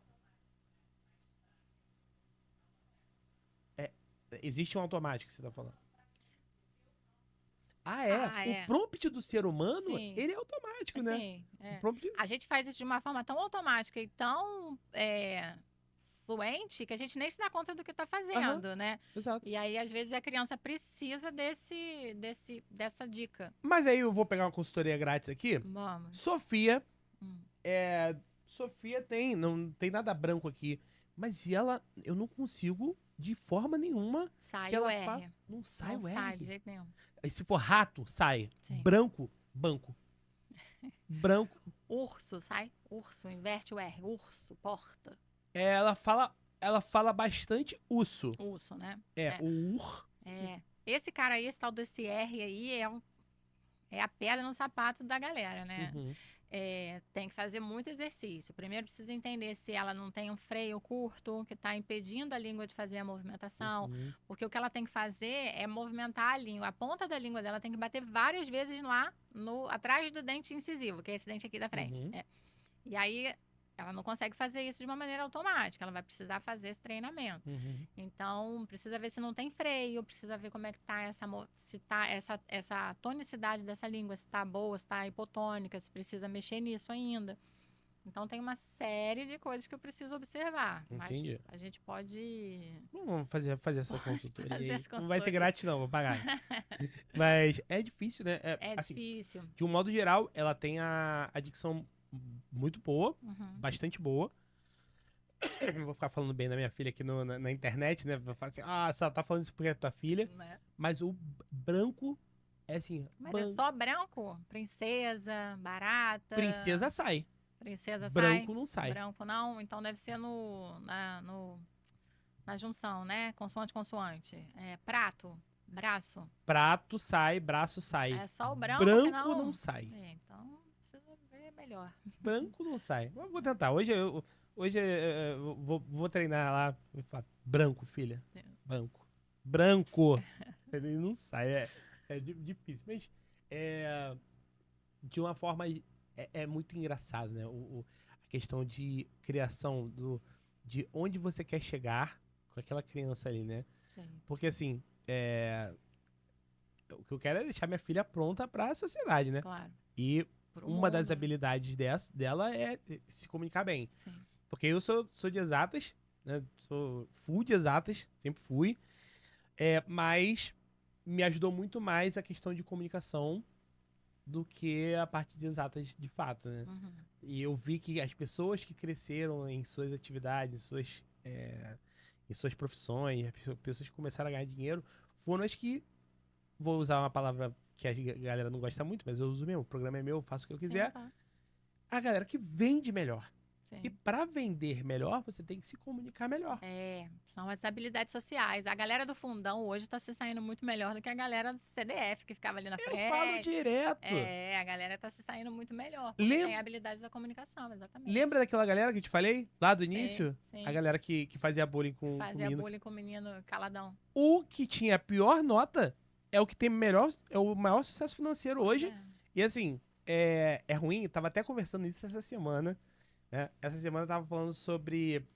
Existe um automático que você tá falando. O prompt do ser humano, Sim. ele é automático, né? Sim. O prompt... A gente faz isso de uma forma tão automática e tão fluente que a gente nem se dá conta do que tá fazendo, né? Exato. E aí, às vezes, a criança precisa dessa dica. Mas aí eu vou pegar uma consultoria grátis aqui. Vamos. Sofia, Hum. Sofia não tem nada branco aqui. Mas eu não consigo, de forma nenhuma, Sai que o ela R. não sai Não o R. sai de jeito nenhum. Aí se for rato, sai. Sim. Branco, banco. Branco. Urso, sai? Urso, inverte o R. Urso, porta. Ela fala bastante urso. Urso, né? O ur. Esse cara aí, esse tal desse R aí, é a pedra no sapato da galera, né? Uhum. Tem que fazer muito exercício. Primeiro precisa entender se ela não tem um freio curto que está impedindo a língua de fazer a movimentação. Uhum. Porque o que ela tem que fazer é movimentar a língua. A ponta da língua dela tem que bater várias vezes lá, atrás do dente incisivo, que é esse dente aqui da frente. Uhum. E aí ela não consegue fazer isso de uma maneira automática. Ela vai precisar fazer esse treinamento. Uhum. Então, precisa ver se não tem freio, precisa ver como é que tá essa tonicidade dessa língua, se tá boa, se tá hipotônica, se precisa mexer nisso ainda. Então, tem uma série de coisas que eu preciso observar. Entendi. Mas a gente pode... Vamos fazer essa consultoria fazer aí. essa Não vai ser consultoria. grátis, não, vou pagar. Mas é difícil, né? Assim, difícil. de um modo geral, ela tem a dicção muito boa, Uhum. bastante boa. Não vou ficar falando bem da minha filha aqui na internet, né? Vou falar assim, você tá falando isso porque é tua filha. Né? Mas o branco é assim... Mas é só branco? Princesa, barata... Princesa sai. Princesa Branco sai. não sai. Branco não, então deve ser na junção, né? Consoante. Prato, braço. Prato sai, braço sai. É só o branco Branco que não sai. Então precisa ver melhor. Branco não sai. Mas vou tentar. Hoje eu vou treinar lá. Vou falar, branco, filha. Branco. Branco. Ele não sai. É difícil. Mas de uma forma é muito engraçado, né? A questão de criação de onde você quer chegar com aquela criança ali, né? Sim. Porque assim, o que eu quero é deixar minha filha pronta para a sociedade, né? Claro. E Pro uma das mundo, né? habilidades dela é se comunicar bem. Sim. Porque eu sou de exatas, né? Sou full de exatas, sempre fui. Mas me ajudou muito mais a questão de comunicação do que a parte de exatas de fato, né? Uhum. E eu vi que as pessoas que cresceram em suas atividades, em suas profissões, as pessoas que começaram a ganhar dinheiro, foram as que, vou usar uma palavra que a galera não gosta muito, mas eu uso mesmo, o programa é meu, eu faço o que eu quiser, Sim, tá. a galera que vende melhor. Sim. E pra vender melhor, você tem que se comunicar melhor. São as habilidades sociais. A galera do fundão hoje tá se saindo muito melhor do que a galera do CDF, que ficava ali na frente. Eu falo direto. A galera tá se saindo muito melhor. Porque tem a habilidade da comunicação, exatamente. Lembra daquela galera que eu te falei lá do Sim, início? sim. A galera que fazia bullying com Fazia menino. bullying com o menino caladão. O que tinha a pior nota é o que tem o maior sucesso financeiro hoje. É. E assim, é ruim, tava até conversando isso essa semana. Né? Essa semana eu tava falando sobre.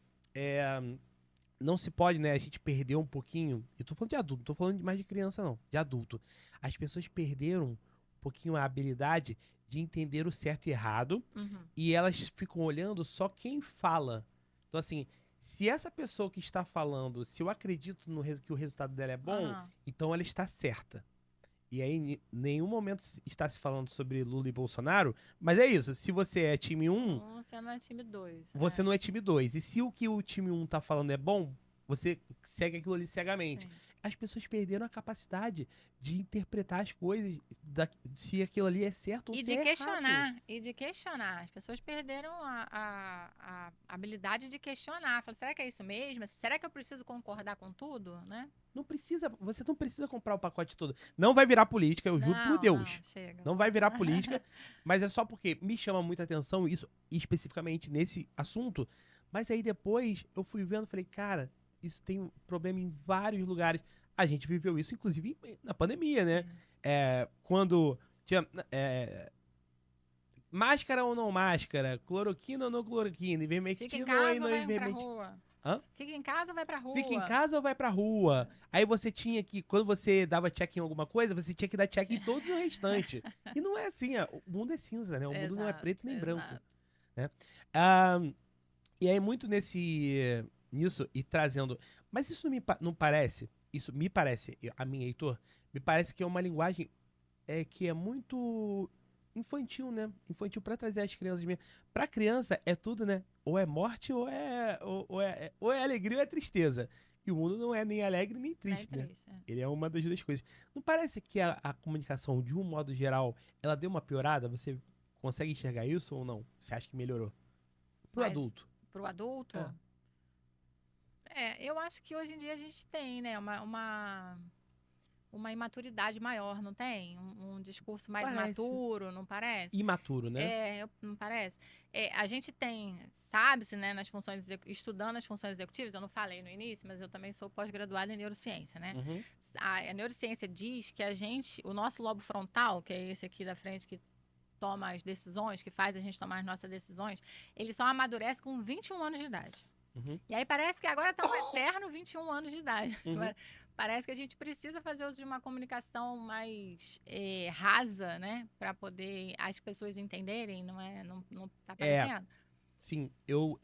Não se pode, né? A gente perdeu um pouquinho. Eu tô falando de adulto, não tô falando mais de criança, não. De adulto. As pessoas perderam um pouquinho a habilidade de entender o certo e errado. Uhum. E elas ficam olhando só quem fala. Então, assim, se essa pessoa que está falando, se eu acredito que o resultado dela é bom, Aham. então ela está certa. E aí, em nenhum momento está se falando sobre Lula e Bolsonaro, mas é isso. Se você é time 1, Você não é time 2. você não é time 2. E se o que o time 1 tá falando é bom, você segue aquilo ali cegamente. Sim. As pessoas perderam a capacidade de interpretar as coisas, se aquilo ali é certo ou E se de é questionar, errado. e de questionar. As pessoas perderam a habilidade de questionar. Fala, será que é isso mesmo? Será que eu preciso concordar com tudo, né? Você não precisa comprar o pacote todo. Não vai virar política, eu juro por Deus. Não, chega. Não vai virar política, mas é só porque me chama muita atenção isso, especificamente nesse assunto. Mas aí depois eu fui vendo e falei, cara, isso tem um problema em vários lugares. A gente viveu isso, inclusive, na pandemia, né? Quando tinha máscara ou não máscara, cloroquina ou não cloroquina, ivermectina Fica em ou casa não ou vai pra ivermectina. rua? Hã? Fica em casa ou vai pra rua? Fica em casa ou vai pra rua? Aí você tinha que, quando você dava check em alguma coisa, você tinha que dar check em todos os restantes. E não é assim, o mundo é cinza, né? O mundo não é preto nem branco. Né? E aí, muito nisso e trazendo. Mas isso não parece. Isso me parece, a mim, Heitor, me parece que é uma linguagem que é muito infantil, né? Infantil pra trazer as crianças mesmo. Pra criança é tudo, né? Ou é morte ou é alegria ou é tristeza. E o mundo não é nem alegre nem Não é triste, né? triste. Ele é uma das duas coisas. Não parece que a comunicação, de um modo geral, ela deu uma piorada? Você consegue enxergar isso ou não? Você acha que melhorou? Pro Mas adulto. pro adulto, É. eu acho que hoje em dia a gente tem, né, uma imaturidade maior, não tem? Um discurso mais Parece. imaturo, não parece? Imaturo, né? Não parece? A gente tem, sabe-se, né, nas funções, estudando as funções executivas, eu não falei no início, mas eu também sou pós-graduada em neurociência, né? Uhum. A neurociência diz que o nosso lobo frontal, que é esse aqui da frente que toma as decisões, que faz a gente tomar as nossas decisões, ele só amadurece com 21 anos de idade. Uhum. E aí parece que agora está um eterno 21 anos de idade. Uhum. Parece que a gente precisa fazer uso de uma comunicação mais rasa, né? Para poder as pessoas entenderem, não é? Não tá É, parecendo? sim, eu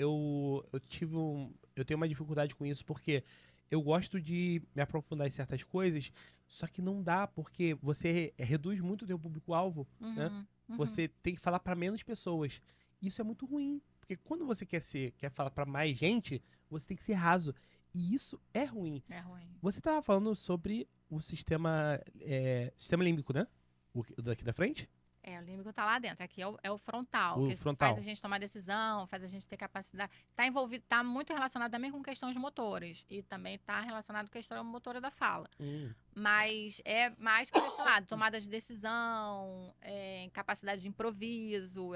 tenho uma dificuldade com isso porque eu gosto de me aprofundar em certas coisas, só que não dá porque você reduz muito o teu público-alvo, né? Uhum, uhum. Você tem que falar para menos pessoas. Isso é muito ruim, porque quando você quer falar para mais gente, você tem que ser raso. E isso é ruim. É ruim. Você tava falando sobre o sistema límbico, né? O daqui da frente? O límbico tá lá dentro. Aqui é o frontal, O que faz a frontal. gente tomar decisão, faz a gente ter capacidade. Tá envolvido, tá muito relacionado também com questões motoras. E também tá relacionado com a questão motora da fala. Hum. Mas é mais para esse lado, tomada de decisão, capacidade de improviso,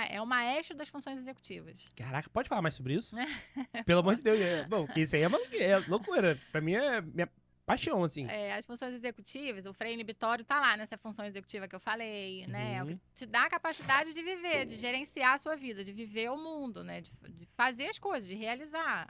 é o maestro das funções executivas. Caraca, pode falar mais sobre isso? Pelo amor de Deus. Bom, que isso aí é loucura. Pra mim é minha paixão, assim. As funções executivas, o freio inibitório tá lá nessa função executiva que eu falei, né? É o que Uhum. te dá a capacidade de viver, de gerenciar a sua vida, de viver o mundo, né? De fazer as coisas, de realizar,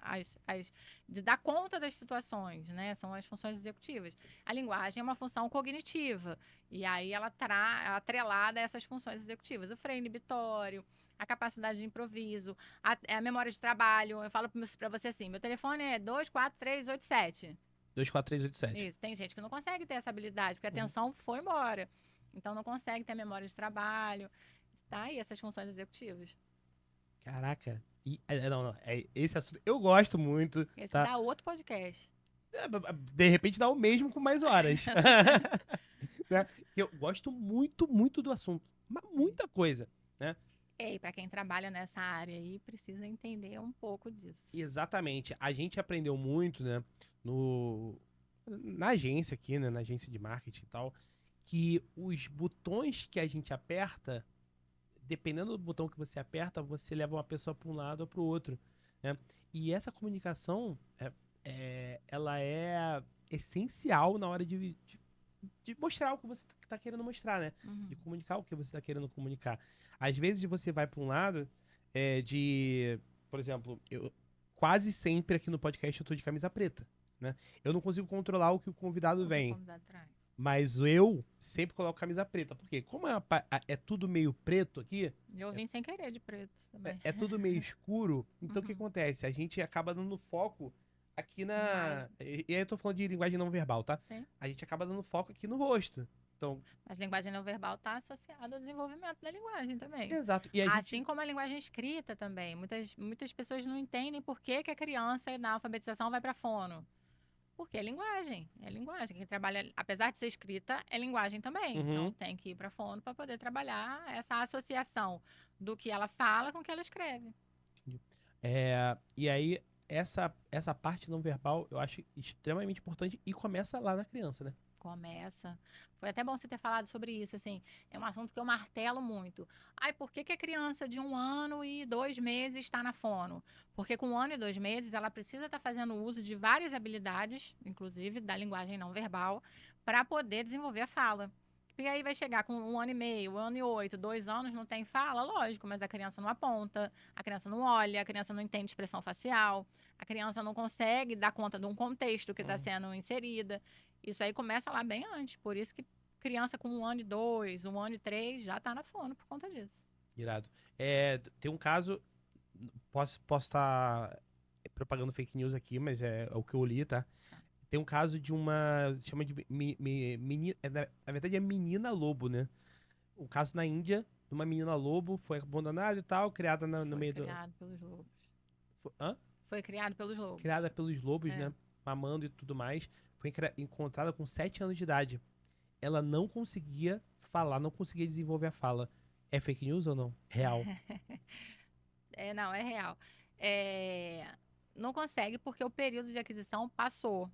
de dar conta das situações, né? São as funções executivas. A linguagem é uma função cognitiva, e aí ela tá atrelada a essas funções executivas. O freio inibitório, a capacidade de improviso, a memória de trabalho. Eu falo para você assim, meu telefone é 24387. 24387. Isso, tem gente que não consegue ter essa habilidade, porque a Uhum. atenção foi embora. Então não consegue ter memória de trabalho. Tá aí essas funções executivas. Caraca. Não. Esse assunto eu gosto muito, Esse tá? dá outro podcast. De repente dá o mesmo com mais horas. Né? Eu gosto muito, muito do assunto. Mas Sim. muita coisa, né? E para quem trabalha nessa área aí, precisa entender um pouco disso. Exatamente. A gente aprendeu muito, né? Na agência aqui, né? Na agência de marketing e tal, que os botões que a gente aperta, dependendo do botão que você aperta, você leva uma pessoa para um lado ou para o outro, né? E essa comunicação, ela é essencial na hora de mostrar o que você está querendo mostrar, né? Uhum. De comunicar o que você está querendo comunicar. Às vezes você vai para um lado por exemplo, eu quase sempre aqui no podcast eu tô de camisa preta, né? Eu não consigo controlar o que o convidado O que o vem. convidado traz. Mas eu sempre coloco camisa preta. Porque como é tudo meio preto aqui, Eu vim sem querer de preto também. é tudo meio escuro, então o que Uhum. acontece? A gente acaba dando foco aqui na. Imagem. E aí eu tô falando de linguagem não verbal, tá? Sim. A gente acaba dando foco aqui no rosto. Então, Mas linguagem não verbal está associada ao desenvolvimento da linguagem também. exato. E a Assim gente. como a linguagem escrita também. Muitas pessoas não entendem por que a criança na alfabetização vai para fono. Porque é linguagem. É linguagem. Quem trabalha, apesar de ser escrita, é linguagem também. Então Uhum. tem que ir para fono para poder trabalhar essa associação do que ela fala com o que ela escreve. E aí, essa parte não verbal eu acho extremamente importante e começa lá na criança, né? Começa. Foi até bom você ter falado sobre isso, assim, é um assunto que eu martelo muito. Ai, por que a criança de 1 ano e 2 meses está na fono? Porque com 1 ano e 2 meses ela precisa estar fazendo uso de várias habilidades, inclusive da linguagem não verbal, para poder desenvolver a fala. E aí vai chegar com 1 ano e meio, 1 ano e 8, 2 anos, não tem fala, lógico, mas a criança não aponta, a criança não olha, a criança não entende expressão facial, a criança não consegue dar conta de um contexto que está sendo inserida. Isso aí começa lá bem antes. Por isso que criança com 1 ano e 2, 1 ano e 3 já tá na fono por conta disso. Irado. Tem um caso, posso estar. propagando fake news aqui, mas é o que eu li, tá? Tem um caso de uma... Chama de menina... Na verdade é menina lobo, né? Um caso na Índia, de uma menina lobo, foi abandonada e tal, criada no Foi meio do... criado pelos lobos. Hã? Foi criado pelos lobos. Criada pelos lobos, É. né? Mamando e tudo mais. Foi encontrada com 7 anos de idade. Ela não conseguia falar, não conseguia desenvolver a fala. É fake news ou não? Real. Não, é real. Não consegue porque o período de aquisição passou.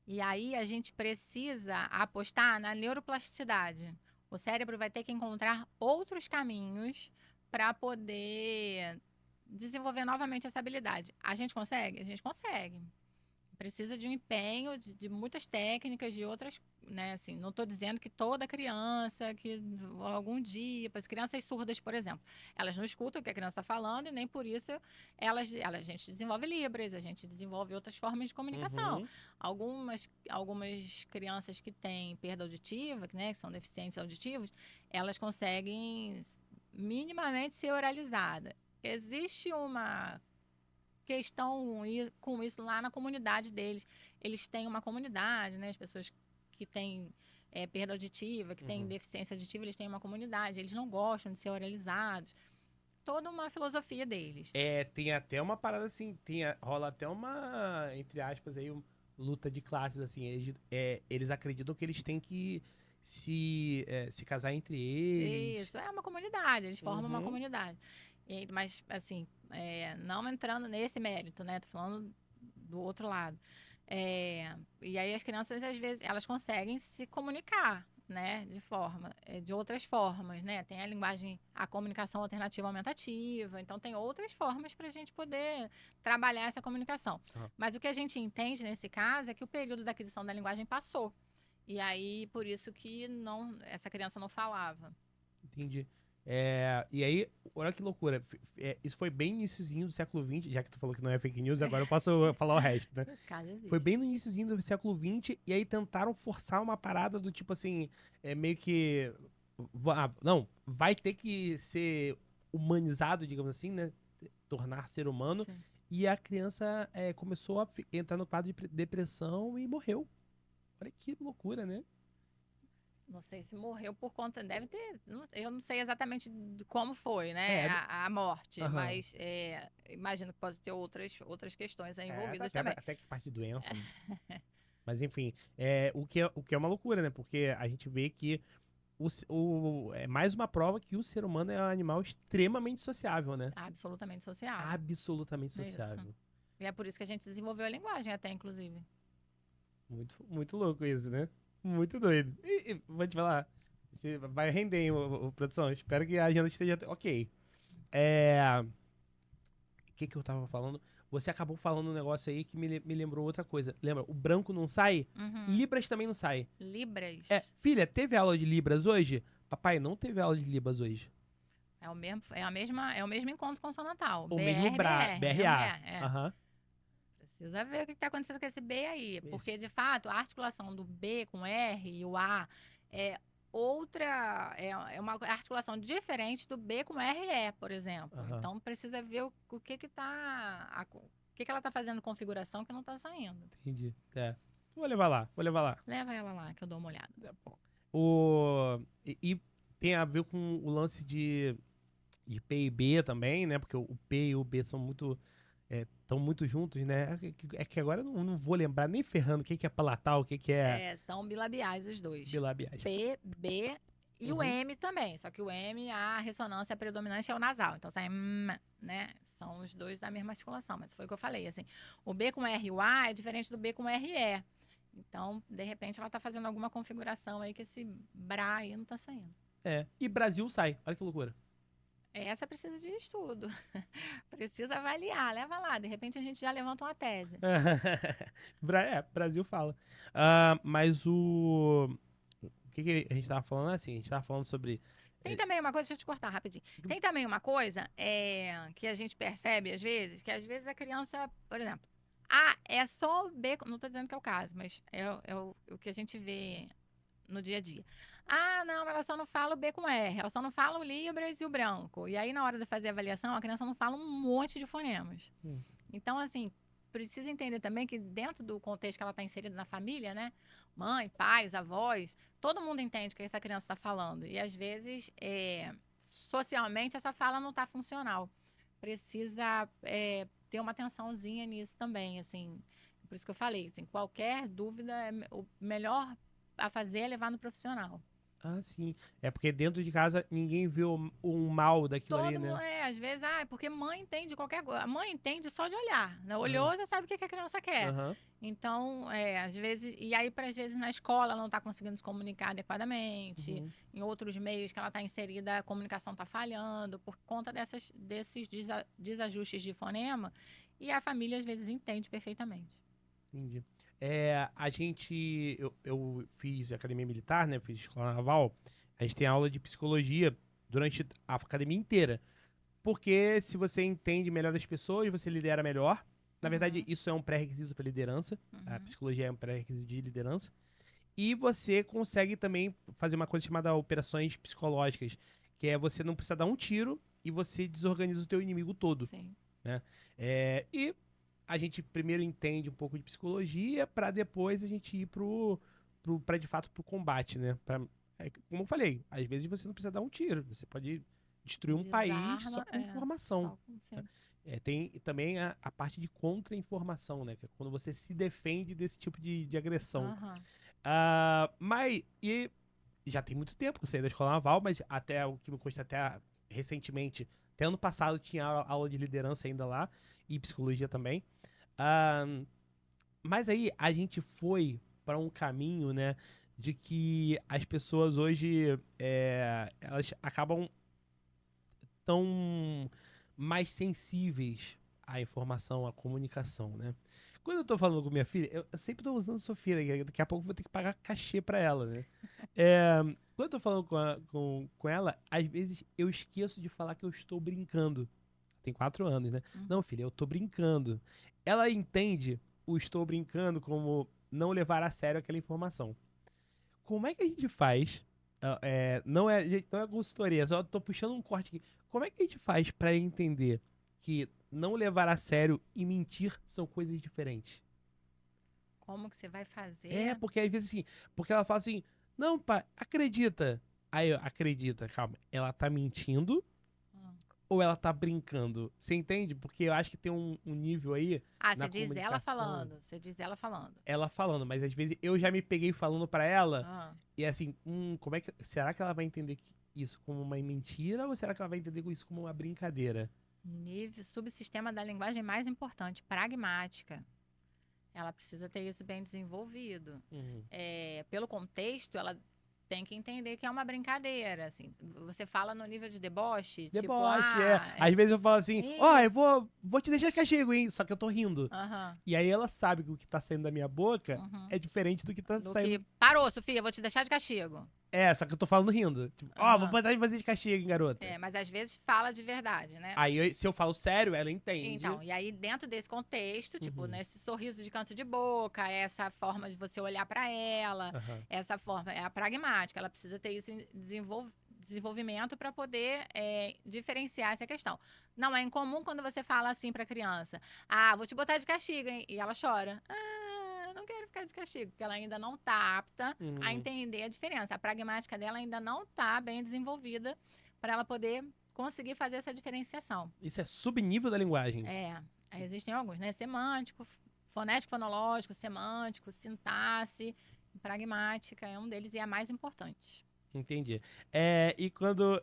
E aí a gente precisa apostar na neuroplasticidade. O cérebro vai ter que encontrar outros caminhos para poder desenvolver novamente essa habilidade. A gente consegue? A gente consegue. Precisa de um empenho, de muitas técnicas, de outras, né? Assim, não estou dizendo que toda criança, que algum dia, as crianças surdas, por exemplo, elas não escutam o que a criança está falando e nem por isso a gente desenvolve Libras, a gente desenvolve outras formas de comunicação. Uhum. Algumas crianças que têm perda auditiva, né, que são deficientes auditivos, elas conseguem minimamente ser oralizadas. Existe uma questão com isso lá na comunidade deles. Eles têm uma comunidade, né? As pessoas que têm perda auditiva, que têm deficiência auditiva, eles têm uma comunidade. Eles não gostam de ser oralizados. Toda uma filosofia deles. Tem até uma parada assim, rola até uma, entre aspas, aí, luta de classes, assim. Eles acreditam que eles têm que se casar entre eles. Isso, é uma comunidade, eles formam uma Uhum. comunidade. Mas, assim, não entrando nesse mérito, né? Tô falando do outro lado. E aí as crianças, às vezes, elas conseguem se comunicar, né? De outras formas, né? Tem a comunicação alternativa aumentativa, então tem outras formas para a gente poder trabalhar essa comunicação. Uhum. Mas o que a gente entende nesse caso é que o período da aquisição da linguagem passou. E aí, por isso que essa criança não falava. Entendi. E aí, olha que loucura. Isso foi bem no iniciozinho do século XX, já que tu falou que não é fake news, agora eu posso falar o resto, né? Nesse caso existe. Foi bem no iniciozinho do século XX, e aí tentaram forçar uma parada do tipo assim, meio que... Não, vai ter que ser humanizado, digamos assim, né? Tornar ser humano. Sim. E a criança começou a entrar no quadro de depressão e morreu. Olha que loucura, né? Não sei se morreu por conta. Deve ter. Eu não sei exatamente como foi, né? A morte. Aham. Mas imagino que pode ter outras questões aí envolvidas também. Até que parte de doença. Né? Mas enfim, o que é uma loucura, né? Porque a gente vê que é mais uma prova que o ser humano é um animal extremamente sociável, né? Absolutamente sociável. Absolutamente sociável. Isso. E é por isso que a gente desenvolveu a linguagem até, inclusive. Muito, muito louco isso, né? Muito doido. E vou te falar, vai render, hein, produção. Espero que a agenda esteja ok. O que eu tava falando? Você acabou falando um negócio aí que me lembrou outra coisa. Lembra? O branco não sai? Uhum. Libras também não sai. Libras? Filha, teve aula de Libras hoje? Papai, não teve aula de Libras hoje. É o mesmo encontro consonantal. O mesmo BRA. Aham. Precisa ver o que está acontecendo com esse B aí. Porque, de fato, a articulação do B com R e o A é outra. É uma articulação diferente do B com R e E, por exemplo. Aham. Então, precisa ver o que está. O que ela está fazendo configuração que não está saindo. Entendi. Vou levar lá. Leva ela lá, que eu dou uma olhada. E tem a ver com o lance de P e B também, né? Porque o P e o B são muito. Estão muito juntos, né? É que agora eu não vou lembrar nem ferrando o que é palatal, o que é. São bilabiais os dois. Bilabiais. P, B e o M também. Só que o M, a ressonância predominante é o nasal. Então sai né? São os dois da mesma articulação. Mas foi o que eu falei, assim. O B com R e o A é diferente do B com R e E. Então, de repente, ela tá fazendo alguma configuração aí que esse BRA aí não tá saindo. E Brasil sai. Olha que loucura. Essa precisa de estudo. Precisa avaliar. Leva lá. De repente, a gente já levanta uma tese. Brasil fala. Mas o que a gente tava falando assim? A gente tava falando sobre... Tem também uma coisa, deixa eu te cortar rapidinho. Tem também uma coisa que a gente percebe às vezes, que às vezes a criança, por exemplo, é só o B, não estou dizendo que é o caso, mas é o que a gente vê no dia a dia. Não, ela só não fala o B com R, ela só não fala o Libras e o branco. E aí, na hora de fazer a avaliação, a criança não fala um monte de fonemas. Então, assim, precisa entender também que dentro do contexto que ela está inserida na família, né? Mãe, pai, os avós, todo mundo entende o que essa criança está falando. E às vezes, socialmente, essa fala não está funcional. Precisa ter uma atençãozinha nisso também, assim. Por isso que eu falei, assim, qualquer dúvida, o melhor a fazer é levar no profissional. Ah, sim. É porque dentro de casa ninguém vê o mal daquilo ali, Todo mundo, né? às vezes, porque mãe entende qualquer coisa. A mãe entende só de olhar, né? Aham. Olhou, já sabe o que a criança quer. Aham. Então, às vezes, e aí, às vezes, na escola ela não está conseguindo se comunicar adequadamente, Uhum. em outros meios que ela está inserida, a comunicação está falhando, por conta desses desajustes de fonema, e a família, às vezes, entende perfeitamente. Entendi. Eu fiz academia militar, né? Fiz escola naval. A gente tem aula de psicologia durante a academia inteira. Porque se você entende melhor as pessoas, você lidera melhor. Na verdade, Uhum, isso é um pré-requisito para liderança. A uhum. psicologia é um pré-requisito de liderança. E você consegue também fazer uma coisa chamada operações psicológicas, que é você não precisa dar um tiro e você desorganiza o teu inimigo todo, Sim. né? E a gente primeiro entende um pouco de psicologia para depois a gente ir para de fato pro combate, né? Como eu falei, às vezes você não precisa dar um tiro, você pode destruir um país só Desarma, com informação. só com Né? sim. Tem também a parte de contra-informação, né? Que é quando você se defende desse tipo de agressão. Aham. E já tem muito tempo que eu saí da escola naval, mas até o que me consta até recentemente, até ano passado tinha aula de liderança ainda lá e psicologia também. Ah, mas aí a gente foi para um caminho, né, de que as pessoas hoje elas acabam tão mais sensíveis à informação, à comunicação, né? Quando eu tô falando com minha filha, eu sempre tô usando Sofia, né? Daqui a pouco eu vou ter que pagar cachê pra ela, né? Quando eu tô falando com ela, às vezes eu esqueço de falar que eu estou brincando. Tem 4 anos, né? Não, Uhum. filha, eu tô brincando. Ela entende o estou brincando como não levar a sério aquela informação. Como é que a gente faz? Não é consultoria, só tô puxando um corte aqui. Como é que a gente faz pra entender que não levar a sério e mentir são coisas diferentes? Como que você vai fazer? Porque às vezes assim, porque ela fala assim, não, pai, acredita. Aí eu, acredita, calma, ela tá mentindo Hum. ou ela tá brincando? Você entende? Porque eu acho que tem um nível aí na Você diz ela comunicação, falando. Você diz ela falando. ela falando, mas às vezes eu já me peguei falando pra ela. Ah, E assim, como é que. Será que ela vai entender isso como uma mentira ou será que ela vai entender isso como uma brincadeira? nível, subsistema da linguagem mais importante, pragmática. Ela precisa ter isso bem desenvolvido. Uhum. Pelo contexto, ela tem que entender que é uma brincadeira. Assim, você fala no nível de deboche, tipo, Deboche, é. Às vezes eu falo assim, ó, ih, eu vou te deixar de castigo, hein? Só que eu tô rindo. aham, E aí ela sabe que o que tá saindo da minha boca uhum. é diferente do que tá Do que, saindo. parou, Sofia, vou te deixar de castigo. Só que eu tô falando rindo. Tipo, ó, vou Aham. botar você de castigo, hein, garota. Mas às vezes fala de verdade, né? Aí se eu falo sério, ela entende. Então, e aí dentro desse contexto, tipo, Uhum. nesse sorriso de canto de boca, essa forma de você olhar para ela, Aham. essa forma é a pragmática, ela precisa ter isso em desenvolvimento para poder diferenciar essa questão. Não é incomum quando você fala assim para criança: "Ah, vou te botar de castigo, hein?" E ela chora. "Ah, não quero ficar de castigo", porque ela ainda não está apta a Uhum. entender a diferença. A pragmática dela ainda não está bem desenvolvida para ela poder conseguir fazer essa diferenciação. Isso é subnível da linguagem. Existem alguns, né? Semântico, fonético, fonológico, semântico, sintaxe, pragmática é um deles e é a mais importante. Entendi. E quando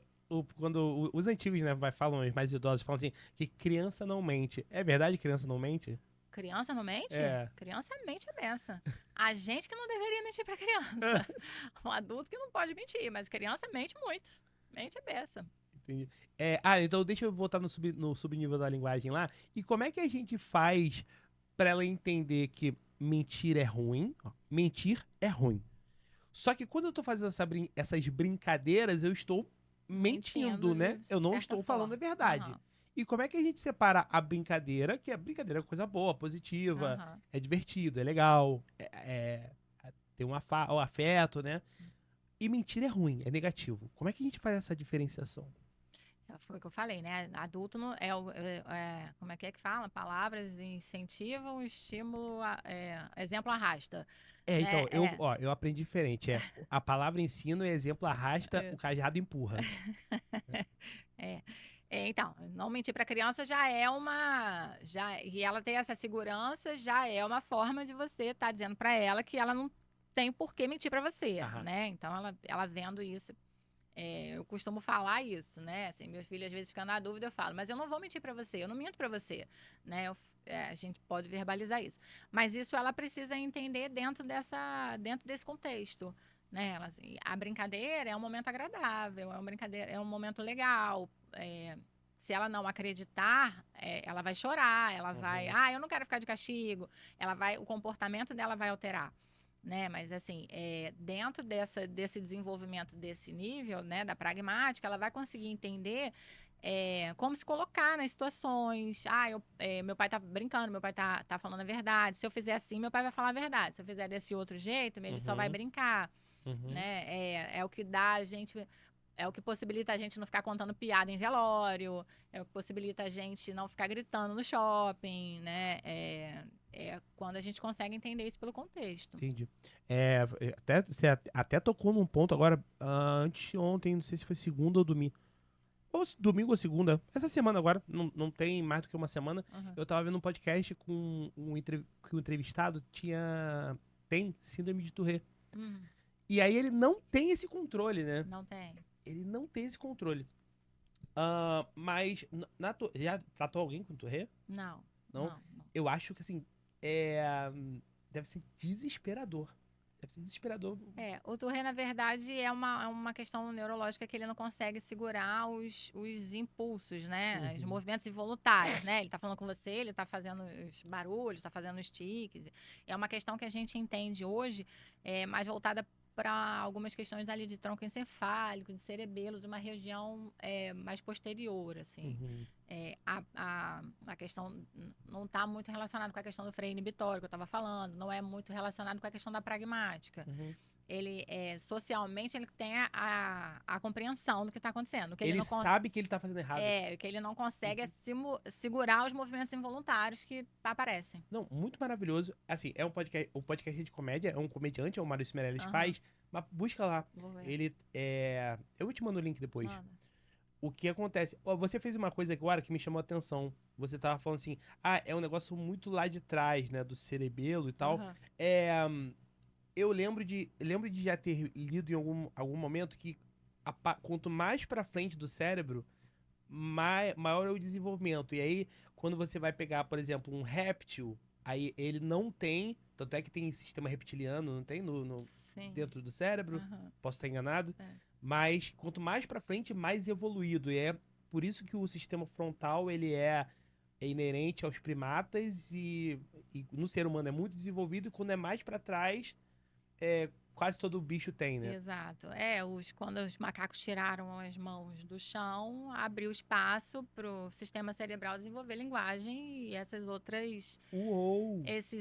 os antigos, né, falam, os mais idosos, falam assim, que criança não mente. É verdade que criança não mente? Criança não mente? É. Criança mente é beça. A gente que não deveria mentir para criança. Um adulto que não pode mentir, mas criança mente muito. Mente é beça. Entendi. Então deixa eu voltar no subnível da linguagem lá. E como é que a gente faz pra ela entender que mentir é ruim? Ó, mentir é ruim. Só que quando eu tô fazendo essas brincadeiras, eu estou mentindo, Mentindo né? de Eu não certa estou falando a forma. verdade. Aham, E como é que a gente separa a brincadeira, que a brincadeira é coisa boa, positiva, aham. é divertido, é legal, tem o afeto, né? E mentira é ruim, é negativo. Como é que a gente faz essa diferenciação? foi o que eu falei, né? Adulto não, como é que fala? Palavras incentivam, estímulo, exemplo arrasta, né? Então, eu aprendi diferente. A palavra ensino e exemplo arrasta, o cajado empurra. É. Então, não mentir para a criança e ela ter essa segurança já é uma forma de você estar dizendo para ela que ela não tem por que mentir para você, Aham. né? Então, ela vendo isso, eu costumo falar isso, né? Assim, meus filhos às vezes ficam na dúvida, eu falo, mas eu não vou mentir para você, eu não minto para você, né? A gente pode verbalizar isso, mas isso ela precisa entender dentro desse contexto, né? Assim, a brincadeira é um momento agradável, é um momento legal. Se ela não acreditar, ela vai chorar, ela vai, eu não quero ficar de castigo, o comportamento dela vai alterar, né? Mas assim, dentro desse desenvolvimento desse nível, né, da pragmática, ela vai conseguir entender como se colocar nas situações. Meu pai tá brincando, meu pai tá falando a verdade. Se eu fizer assim, meu pai vai falar a verdade. Se eu fizer desse outro jeito, ele só vai brincar, né? É o que dá a gente. É o que possibilita a gente não ficar contando piada em velório, é o que possibilita a gente não ficar gritando no shopping, né? É quando a gente consegue entender isso pelo contexto. Entendi. Você até tocou num ponto agora, anteontem, não sei se foi segunda ou domingo. Ou domingo ou segunda. Essa semana agora, não tem mais do que uma semana. Eu tava vendo um podcast com que o entrevistado tem síndrome de Tourette. E aí ele não tem esse controle, né? Não tem. Ele não tem esse controle. Mas já tratou alguém com Tourette? Não. Não? Não. Eu acho que assim, deve ser desesperador. Deve ser desesperador. O Tourette, na verdade, é uma questão neurológica que ele não consegue segurar os impulsos, né? Os movimentos involuntários, né? Ele tá falando com você, ele tá fazendo os barulhos, tá fazendo os tiques. É uma questão que a gente entende hoje, mais voltada para algumas questões ali de tronco encefálico, de cerebelo, de uma região mais posterior, assim. A questão não está muito relacionada com a questão do freio inibitório que eu estava falando, não é muito relacionado com a questão da pragmática. Ele, socialmente, ele tem a compreensão do que está acontecendo. Que ele sabe que ele está fazendo errado. Que ele não consegue segurar os movimentos involuntários que aparecem. Não, muito maravilhoso. Assim, é um podcast de comédia, é um comediante, é o Maurício Meirelles faz, mas busca lá. Vou ver. Ele eu vou te mando o link depois. Manda. O que acontece? Você fez uma coisa agora que me chamou a atenção. Você tava falando assim, é um negócio muito lá de trás, né, do cerebelo e tal. Eu lembro de já ter lido em algum momento que quanto mais pra frente do cérebro, maior é o desenvolvimento. E aí, quando você vai pegar, por exemplo, um réptil, aí ele não tem, tanto é que tem sistema reptiliano, não tem dentro do cérebro, posso estar enganado, mas quanto mais pra frente, mais evoluído. E é por isso que o sistema frontal, ele é inerente aos primatas e no ser humano é muito desenvolvido, e quando é mais pra trás, quase todo bicho tem, né? Exato. Quando os macacos tiraram as mãos do chão, abriu espaço para o sistema cerebral desenvolver linguagem e esses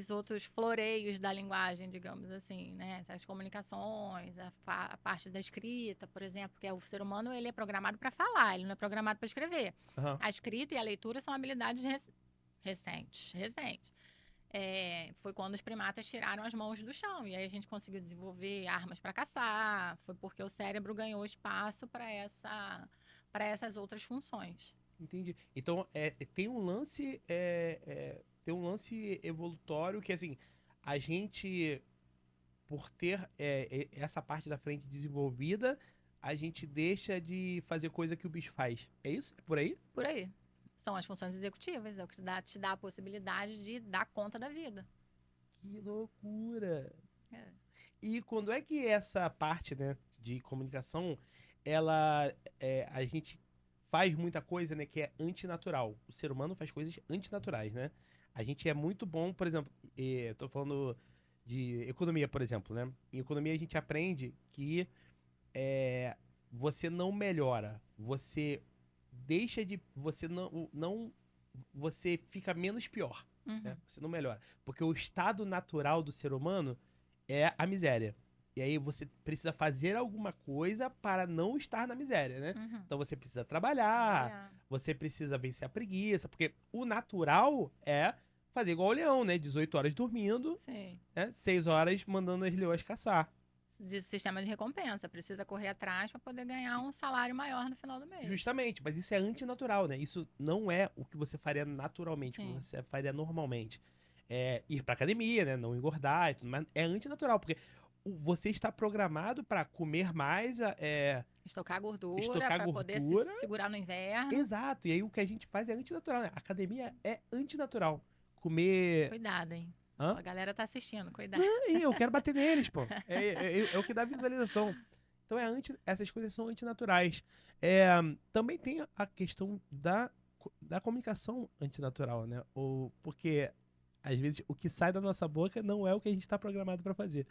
outros floreios da linguagem, digamos assim, né? Essas comunicações, a parte da escrita, por exemplo, porque o ser humano ele é programado para falar, ele não é programado para escrever. A escrita e a leitura são habilidades recentes. Foi quando os primatas tiraram as mãos do chão. E aí a gente conseguiu desenvolver armas para caçar. Foi porque o cérebro ganhou espaço para essas outras funções. Entendi. Então, tem um lance evolutório que, assim, a gente, por ter essa parte da frente desenvolvida, a gente deixa de fazer coisa que o bicho faz. É isso? É por aí? Por aí. São as funções executivas, é o que te dá a possibilidade de dar conta da vida. Que loucura! E quando é que essa parte, né, de comunicação, a gente faz muita coisa, né, que é antinatural. O ser humano faz coisas antinaturais, né? A gente é muito bom, por exemplo, eu tô falando de economia, por exemplo, né? Em economia a gente aprende que você não melhora, você deixa de, você fica menos pior, né? Você não melhora, porque o estado natural do ser humano é a miséria. E aí você precisa fazer alguma coisa para não estar na miséria, né? Uhum. Então você precisa trabalhar, você precisa vencer a preguiça, porque o natural é fazer igual o leão, né? 18 horas dormindo, Sim. né? 6 horas mandando as leões caçar. De sistema de recompensa. Precisa correr atrás para poder ganhar um salário maior no final do mês. Justamente, mas isso é antinatural, né? Isso não é o que você faria naturalmente, o que Sim. você faria normalmente. É ir pra academia, né? Não engordar e tudo mais. É antinatural, porque você está programado para comer mais, Estocar gordura estocar para poder se gordura. segurar no inverno. Exato. E aí o que a gente faz é antinatural, né? Academia é antinatural. Comer. Cuidado, hein? Hã? A galera tá assistindo, cuidado. Não, eu quero bater neles, pô. É o que dá visualização. Então essas coisas são antinaturais. Também tem a questão da comunicação antinatural, né? Porque, às vezes, o que sai da nossa boca não é o que a gente está programado para fazer.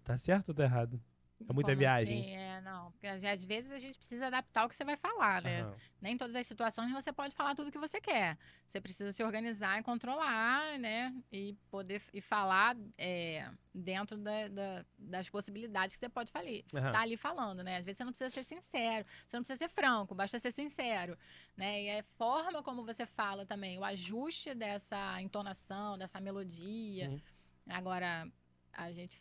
Tá certo ou tá errado? É muita Como viagem. assim? Não. Porque às vezes a gente precisa adaptar o que você vai falar, né? Aham. Nem em todas as situações você pode falar tudo o que você quer. Você precisa se organizar e controlar, né? E poder falar dentro das possibilidades que você pode Aham. tá ali falando, né? Às vezes você não precisa ser sincero, você não precisa ser franco, basta ser sincero, né? E a forma como você fala também, o ajuste dessa entonação, dessa melodia. Uhum. Agora, a gente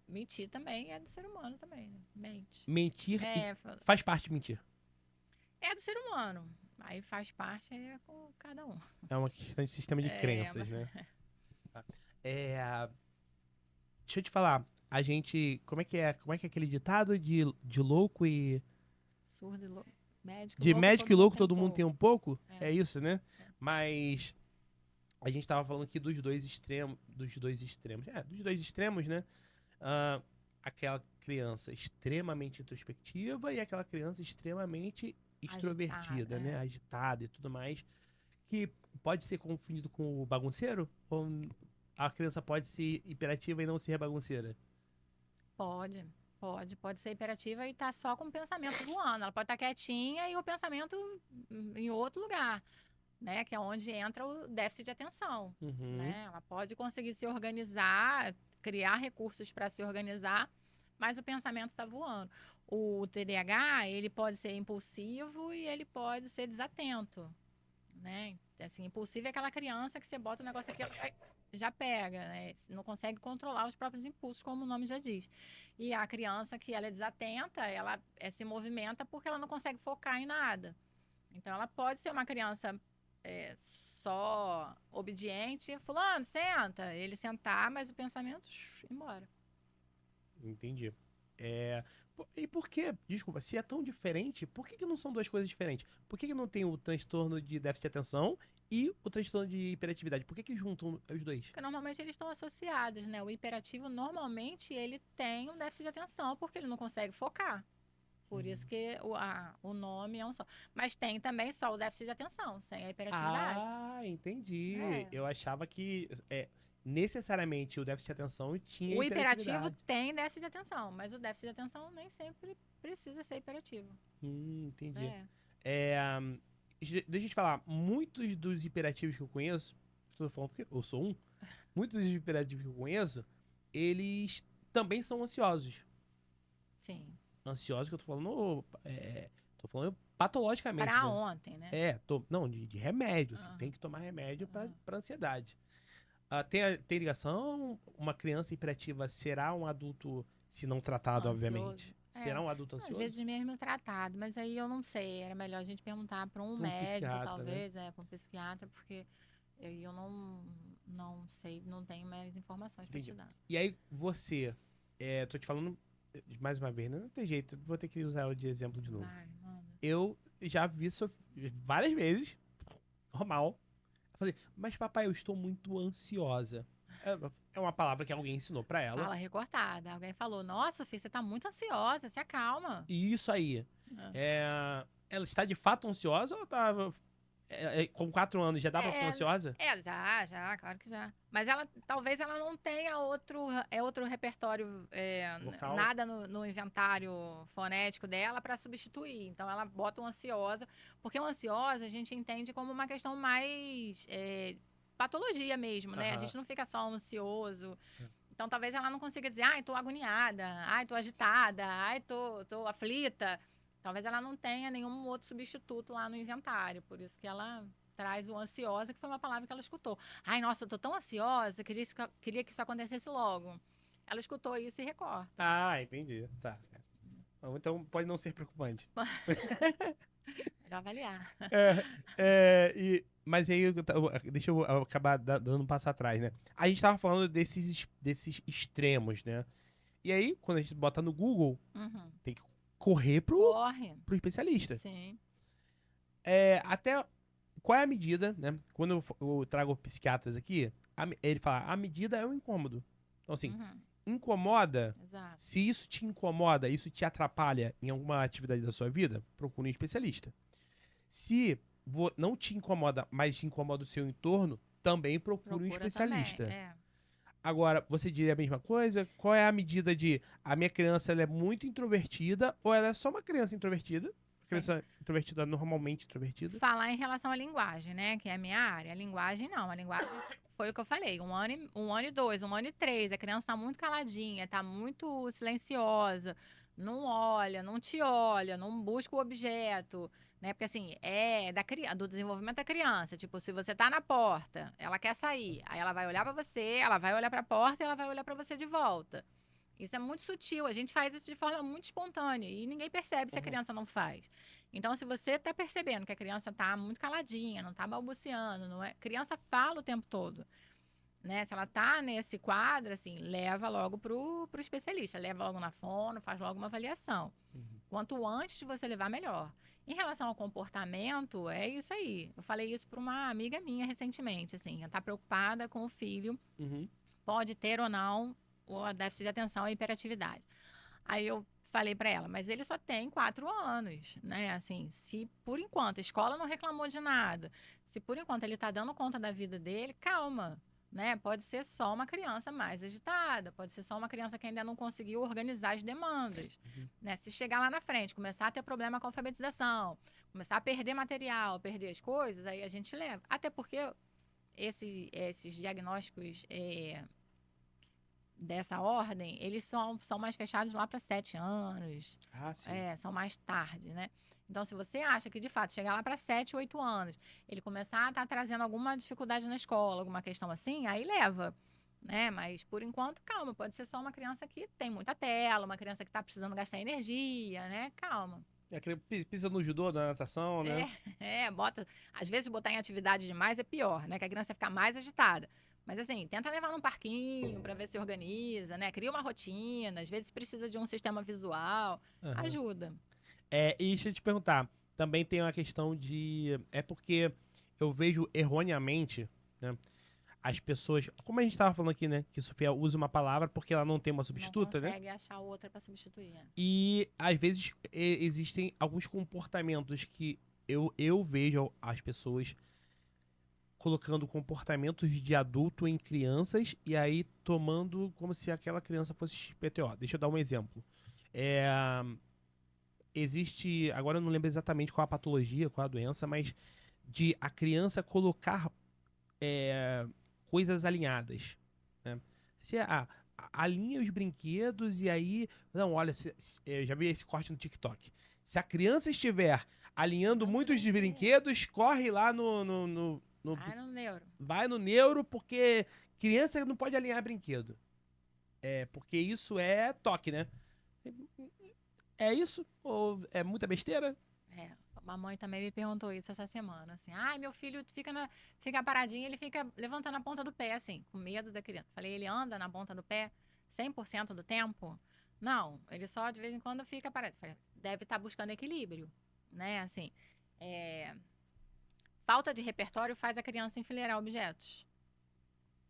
mentir também é do ser humano também, né? Mente. Mentir É, faz parte de mentir. é do ser humano. Aí faz parte com cada um. É uma questão de sistema de crenças, Mas né? É, deixa eu te falar. A gente. Como é que é? Como é que é aquele ditado de louco e. surdo e louco. Médico, De louco, médico e todo mundo louco, tem um todo mundo tem pouco. um pouco? É. É isso, né? É. Mas a gente tava falando aqui dos dois extremos. Dos dois extremos, né? Ah, aquela criança extremamente introspectiva e aquela criança extremamente extrovertida, Agitada, né? é. Agitada e tudo mais. Que pode ser confundido com o bagunceiro? Ou a criança pode ser hiperativa e não ser bagunceira? Pode ser hiperativa e tá só com o pensamento voando. Ela pode estar quietinha e o pensamento em outro lugar, né? Que é onde entra o déficit de atenção, Uhum. né? Ela pode conseguir se organizar, criar recursos para se organizar, mas o pensamento está voando. O TDAH, ele pode ser impulsivo e ele pode ser desatento, né? Assim, impulsivo é aquela criança que você bota o negócio aqui, ela já pega, né? Não consegue controlar os próprios impulsos, como o nome já diz. E a criança que ela é desatenta, ela se movimenta porque ela não consegue focar em nada. Então, ela pode ser uma criança só obediente, fulano, senta. Ele sentar, mas o pensamento, embora. Entendi. E por que, desculpa, se é tão diferente, por que não são duas coisas diferentes? Por que não tem o transtorno de déficit de atenção e o transtorno de hiperatividade? Por que juntam os dois? Porque normalmente eles estão associados, né? O hiperativo, normalmente, ele tem um déficit de atenção, porque ele não consegue focar. Por isso que o nome é um só. Mas tem também só o déficit de atenção, sem a hiperatividade. Ah, entendi. É. Eu achava que necessariamente o déficit de atenção tinha O hiperativo hiperatividade. tem déficit de atenção, mas o déficit de atenção nem sempre precisa ser hiperativo. Entendi. É. Deixa eu te falar, muitos dos hiperativos que eu conheço, estou falando porque eu sou um, muitos dos hiperativos que eu conheço, eles também são ansiosos. Sim. Ansiosos que eu tô falando patologicamente, Para né? ontem, né? Não, de remédio, assim, Aham. tem que tomar remédio Aham. pra ansiedade. Tem ligação? Uma criança hiperativa será um adulto, se não tratado, obviamente? Ansioso. Será um adulto Às ansioso? vezes mesmo tratado, mas aí eu não sei. Era melhor a gente perguntar para um Pra um médico, psiquiatra, né? talvez, para um psiquiatra, porque eu não sei, não tenho mais informações para te Entendi. dar. E aí, você, tô te falando mais uma vez, né? Não tem jeito, vou ter que usar ela de exemplo de novo. Vai, manda. Eu já vi várias vezes, normal. Eu falei, mas papai, eu estou muito ansiosa. É uma palavra que alguém ensinou pra ela. Fala recortada. Alguém falou: Nossa, filha, você tá muito ansiosa, se acalma. E isso aí. Ah. Ela está de fato ansiosa ou tá. Com 4 anos já dá pra ficar ansiosa? Já, claro que já. Mas talvez ela não tenha outro repertório, Vocal? nada no inventário fonético dela para substituir. Então ela bota um ansiosa, porque o ansiosa a gente entende como uma questão mais patologia mesmo, né? A Aham. gente não fica só ansioso. Então, talvez ela não consiga dizer, ai, tô agoniada, ai, tô agitada, ai, tô aflita. Talvez ela não tenha nenhum outro substituto lá no inventário. Por isso que ela traz o ansiosa, que foi uma palavra que ela escutou. Ai, nossa, eu tô tão ansiosa, queria que isso acontecesse logo. Ela escutou isso e recorta. Ah, entendi. Tá. Então pode não ser preocupante. Melhor avaliar. Mas aí, deixa eu acabar dando um passo atrás, né? A gente tava falando desses extremos, né? E aí, quando a gente bota no Google, Uhum. tem que correr Corre. pro especialista. Sim. Até qual é a medida, né? Quando eu trago psiquiatras aqui, ele fala, a medida é o incômodo. Então, assim, Uhum. incomoda, Exato. se isso te incomoda, isso te atrapalha em alguma atividade da sua vida, procure um especialista. Se não te incomoda, mas te incomoda o seu entorno, também procure um Procura também. especialista. Agora, você diria a mesma coisa? Qual é a medida de a minha criança ela é muito introvertida ou ela é só uma criança introvertida? Criança introvertida, normalmente introvertida. Falar em relação à linguagem, né? Que é a minha área. A linguagem não. A linguagem foi o que eu falei. 1 ano e 2, 1 ano e 3. A criança tá muito caladinha, tá muito silenciosa. Não olha, não te olha, não busca o objeto. Né? Porque assim, do desenvolvimento da criança. Tipo, se você tá na porta, ela quer sair. Aí ela vai olhar pra você, ela vai olhar pra porta e ela vai olhar pra você de volta. Isso é muito sutil. A gente faz isso de forma muito espontânea e ninguém percebe se a criança não faz. Então, se você está percebendo que a criança está muito caladinha, não está balbuciando, não é? Criança fala o tempo todo, né? Se ela está nesse quadro, assim, leva logo pro especialista, leva logo na fono, faz logo uma avaliação. Quanto antes de você levar, melhor. Em relação ao comportamento, é isso aí. Eu falei isso para uma amiga minha recentemente, assim, ela está preocupada com o filho, pode ter ou não o déficit de atenção e hiperatividade. Aí eu falei para ela, mas ele só tem 4 anos, né? Assim, se por enquanto a escola não reclamou de nada, se por enquanto ele está dando conta da vida dele, calma, né? Pode ser só uma criança mais agitada, pode ser só uma criança que ainda não conseguiu organizar as demandas, né? Se chegar lá na frente, começar a ter problema com a alfabetização, começar a perder material, perder as coisas, aí a gente leva. Até porque esses diagnósticos dessa ordem, eles são mais fechados lá para 7 anos. Ah, sim. São mais tarde, né? Então, se você acha que, de fato, chegar lá para 7, 8 anos, ele começar a estar trazendo alguma dificuldade na escola, alguma questão assim, aí leva, né? Mas, por enquanto, calma. Pode ser só uma criança que tem muita tela, uma criança que está precisando gastar energia, né? Calma. Pisa no judô, na natação, né? Às vezes, botar em atividade demais é pior, né? Que a criança fica mais agitada. Mas assim, tenta levar num parquinho para ver se organiza, né? Cria uma rotina, às vezes precisa de um sistema visual, ajuda. E deixa eu te perguntar, também tem uma questão de... É porque eu vejo erroneamente, né? As pessoas... Como a gente estava falando aqui, né? Que Sofia usa uma palavra porque ela não tem uma substituta, Não né? consegue achar outra para substituir. E às vezes existem alguns comportamentos que eu vejo as pessoas colocando comportamentos de adulto em crianças e aí tomando como se aquela criança fosse XPTO. Deixa eu dar um exemplo. Existe, agora eu não lembro exatamente qual a patologia, qual a doença, mas de a criança colocar coisas alinhadas. Né? Se alinha os brinquedos e aí... Não, olha, eu já vi esse corte no TikTok. Se a criança estiver alinhando muitos de brinquedos, corre lá Vai no neuro. Vai no neuro, porque criança não pode alinhar brinquedo. Porque isso é toque, né? É isso? Ou é muita besteira? A mamãe também me perguntou isso essa semana, assim, meu filho fica paradinho, ele fica levantando a ponta do pé, assim, com medo da criança. Falei, ele anda na ponta do pé 100% do tempo? Não, ele só de vez em quando fica parado. Falei, deve estar buscando equilíbrio, né, assim, falta de repertório faz a criança enfileirar objetos,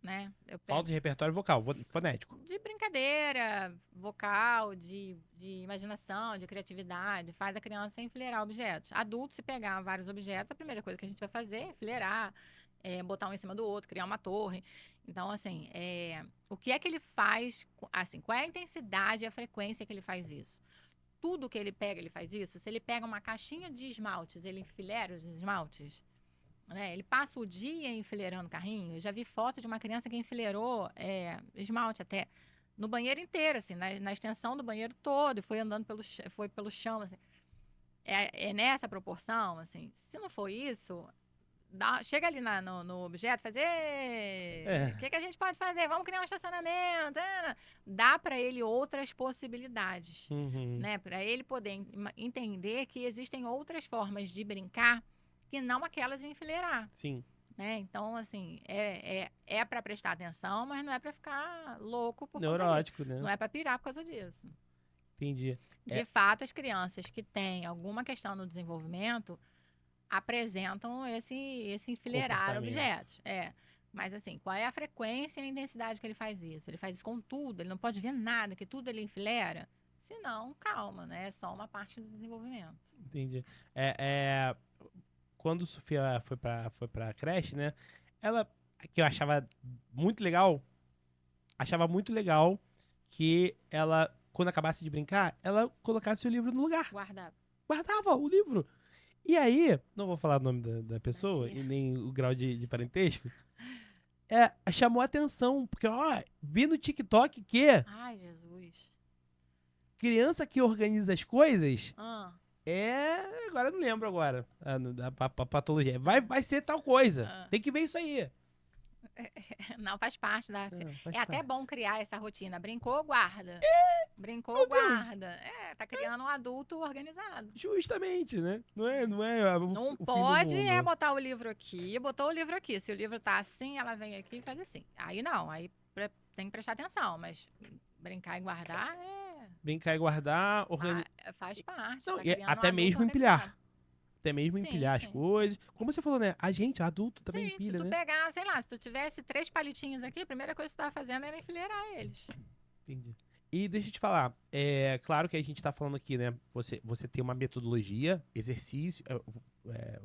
né? Falta de repertório vocal, fonético. De brincadeira, vocal, de imaginação, de criatividade, faz a criança enfileirar objetos. Adulto, se pegar vários objetos, a primeira coisa que a gente vai fazer é enfileirar, botar um em cima do outro, criar uma torre. Então, assim, o que é que ele faz, assim, qual é a intensidade e a frequência que ele faz isso? Tudo que ele pega, ele faz isso. Se ele pega uma caixinha de esmaltes, ele enfileira os esmaltes, né? Ele passa o dia enfileirando carrinho. Eu já vi foto de uma criança que enfileirou esmalte até no banheiro inteiro, assim, na extensão do banheiro todo, e foi andando foi pelo chão, assim. É nessa proporção, assim. Se não for isso, chega ali no objeto, faz, o que a gente pode fazer? Vamos criar um estacionamento. Dá para ele outras possibilidades, né? Para ele poder entender que existem outras formas de brincar que não aquela de enfileirar. Sim. Né? Então, assim, é para prestar atenção, mas não é para ficar louco por Neurótico, conta disso. né? Não é para pirar por causa disso. Entendi. De fato, as crianças que têm alguma questão no desenvolvimento apresentam esse enfileirar objetos. Mas assim, qual é a frequência e a intensidade que ele faz isso? Ele faz isso com tudo, ele não pode ver nada, que tudo ele enfileira? Se não, calma, né? É só uma parte do desenvolvimento. Entendi. Quando Sofia foi pra creche, né? Ela, que eu achava muito legal que ela, quando acabasse de brincar, ela colocasse o livro no lugar. Guardava o livro. E aí, não vou falar o nome da pessoa e nem o grau de parentesco. Chamou a atenção, porque, vi no TikTok que ai, Jesus. Criança que organiza as coisas agora eu não lembro agora a patologia. Vai ser tal coisa. Tem que ver isso aí. Não, faz parte da... Faz até parte. bom criar essa rotina. Brincou, guarda. Brincou, Meu guarda. Tá criando um adulto organizado. Justamente, né? Não é Não o fim do pode mundo. botar o livro aqui, botou o livro aqui. Se o livro tá assim, ela vem aqui e faz assim. Aí não, aí tem que prestar atenção, mas brincar e guardar Brincar e guardar, faz parte. Não, Tá e criando até um adulto mesmo organizado. empilhar. Até mesmo empilhar as Sim. coisas. Como você falou, né? A gente, adulto, também empilha, se tu né? pegar, sei lá, se tu tivesse 3 palitinhos aqui, a primeira coisa que tu tava fazendo era enfileirar eles. Entendi. E deixa eu te falar, claro que a gente tá falando aqui, né? Você tem uma metodologia, exercício.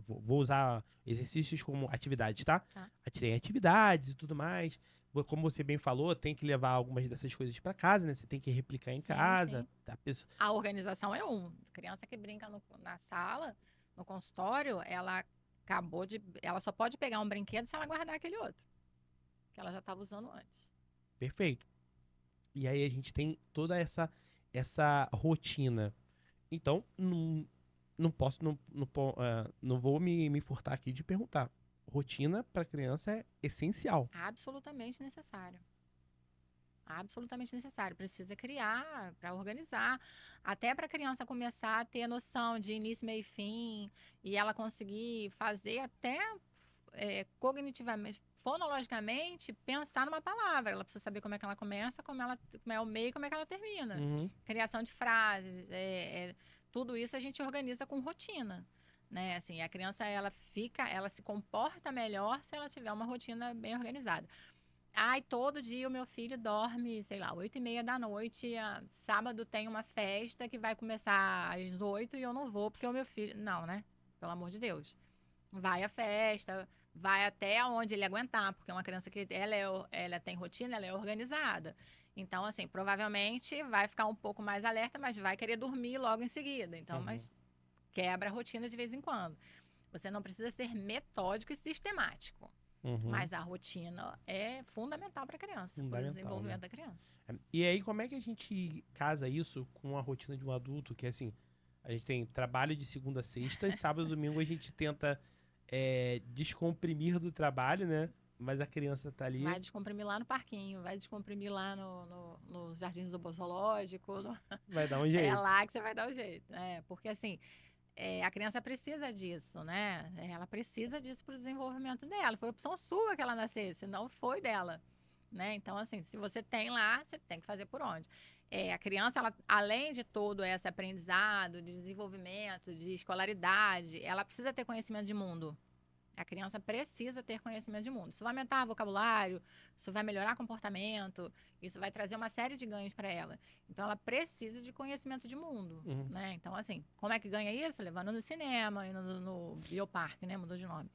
Vou usar exercícios como atividades, tá? Tem atividades e tudo mais. Como você bem falou, tem que levar algumas dessas coisas para casa, né? Você tem que replicar em casa. Sim. Tá? A organização é criança que brinca na sala, no consultório, ela só pode pegar um brinquedo se ela guardar aquele outro, que ela já estava usando antes. Perfeito. E aí a gente tem toda essa rotina. Então, não vou me furtar aqui de perguntar. Rotina para criança é essencial. Absolutamente necessário. Absolutamente necessário. Precisa criar para organizar, até para a criança começar a ter noção de início, meio e fim, e ela conseguir fazer até cognitivamente, fonologicamente, pensar numa palavra. Ela precisa saber como é que ela começa, como é o meio e como é que ela termina. Criação de frases, tudo isso a gente organiza com rotina. Né? Assim, a criança ela se comporta melhor se ela tiver uma rotina bem organizada. Todo dia o meu filho dorme, sei lá, 8h30 da noite. Sábado tem uma festa que vai começar às 8 e eu não vou porque o meu filho... Não, né? Pelo amor de Deus. Vai à festa, vai até onde ele aguentar, porque é uma criança que ela tem rotina, ela é organizada. Então, assim, provavelmente vai ficar um pouco mais alerta, mas vai querer dormir logo em seguida. Então, mas quebra a rotina de vez em quando. Você não precisa ser metódico e sistemático. Mas a rotina é fundamental para a criança, para o desenvolvimento da criança. E aí, como é que a gente casa isso com a rotina de um adulto? Que assim, a gente tem trabalho de segunda a sexta e sábado e domingo a gente tenta descomprimir do trabalho, né? Mas a criança tá ali. Vai descomprimir lá no parquinho, vai descomprimir lá no Jardins do Zoológico. Vai dar um jeito. É lá que você vai dar o jeito. Porque assim, a criança precisa disso, né? Ela precisa disso para o desenvolvimento dela. Foi opção sua que ela nascesse, não foi dela. Né? Então, assim, se você tem lá, você tem que fazer por onde. A criança, ela, além de todo esse aprendizado, de desenvolvimento, de escolaridade, ela precisa ter conhecimento de mundo. A criança precisa ter conhecimento de mundo. Isso vai aumentar vocabulário, isso vai melhorar comportamento, isso vai trazer uma série de ganhos para ela. Então, ela precisa de conhecimento de mundo, né? Então, assim, como é que ganha isso? Levando no cinema, indo no bioparque, né? Mudou de nome.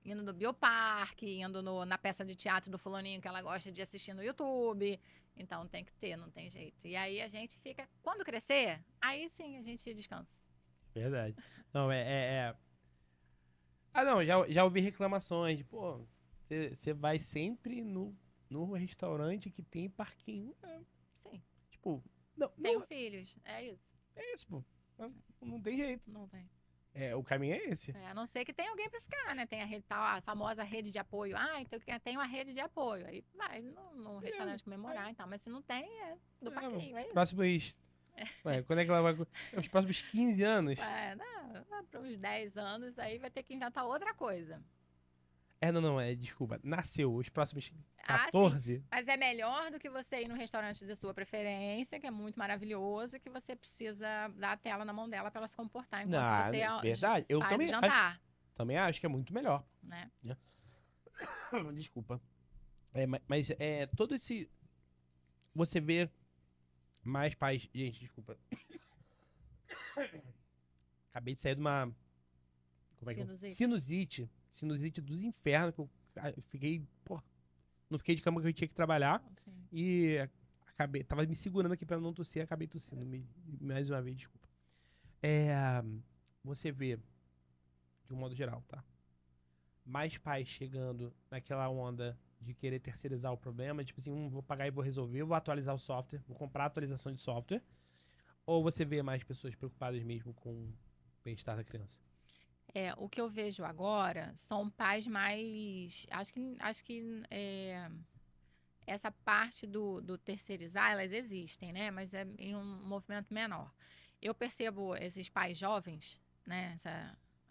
Indo no bioparque, indo na peça de teatro do fulaninho que ela gosta de assistir no YouTube. Então, tem que ter, não tem jeito. E aí, a gente fica... Quando crescer, aí sim a gente descansa. Verdade. Não, Não, já ouvi reclamações de, pô, você vai sempre no restaurante que tem parquinho. Sim. Tipo, não, Tenho não filhos, é isso. é isso, pô. Não tem jeito. Não tem. O caminho é esse. A não ser que tenha alguém para ficar, né? Tem a, rede, tal, a famosa rede de apoio. Ah, então tem uma rede de apoio. Aí vai no restaurante comemorar e tal. Mas se não tem, é do parquinho, é isso. Próximos. Quando é que ela vai. Os próximos 15 anos? Para uns 10 anos, aí vai ter que inventar outra coisa. Não, desculpa. Nasceu. Os próximos Ah, 14. sim. Mas é melhor do que você ir no restaurante da sua preferência, que é muito maravilhoso, que você precisa dar a tela na mão dela para ela se comportar enquanto você verdade. Eu faz também o jantar. Também acho que é muito melhor. Né? Desculpa. Mas todo esse. Você vê mais pais. Gente, desculpa. Acabei de sair de uma. Como é que Sinusite. Sinusite dos infernos. Que eu fiquei. Pô, não fiquei de cama que eu tinha que trabalhar. Sim. E tava me segurando aqui pra não tossir, acabei tossindo. Mais uma vez, desculpa. Você vê, de um modo geral, tá? Mais pais chegando naquela onda de querer terceirizar o problema, tipo assim, vou pagar e vou resolver, vou atualizar o software, vou comprar a atualização de software. Ou você vê mais pessoas preocupadas mesmo com o bem-estar da criança? O que eu vejo agora são pais mais. Acho que essa parte do terceirizar, elas existem, né? Mas é em um movimento menor. Eu percebo esses pais jovens, né?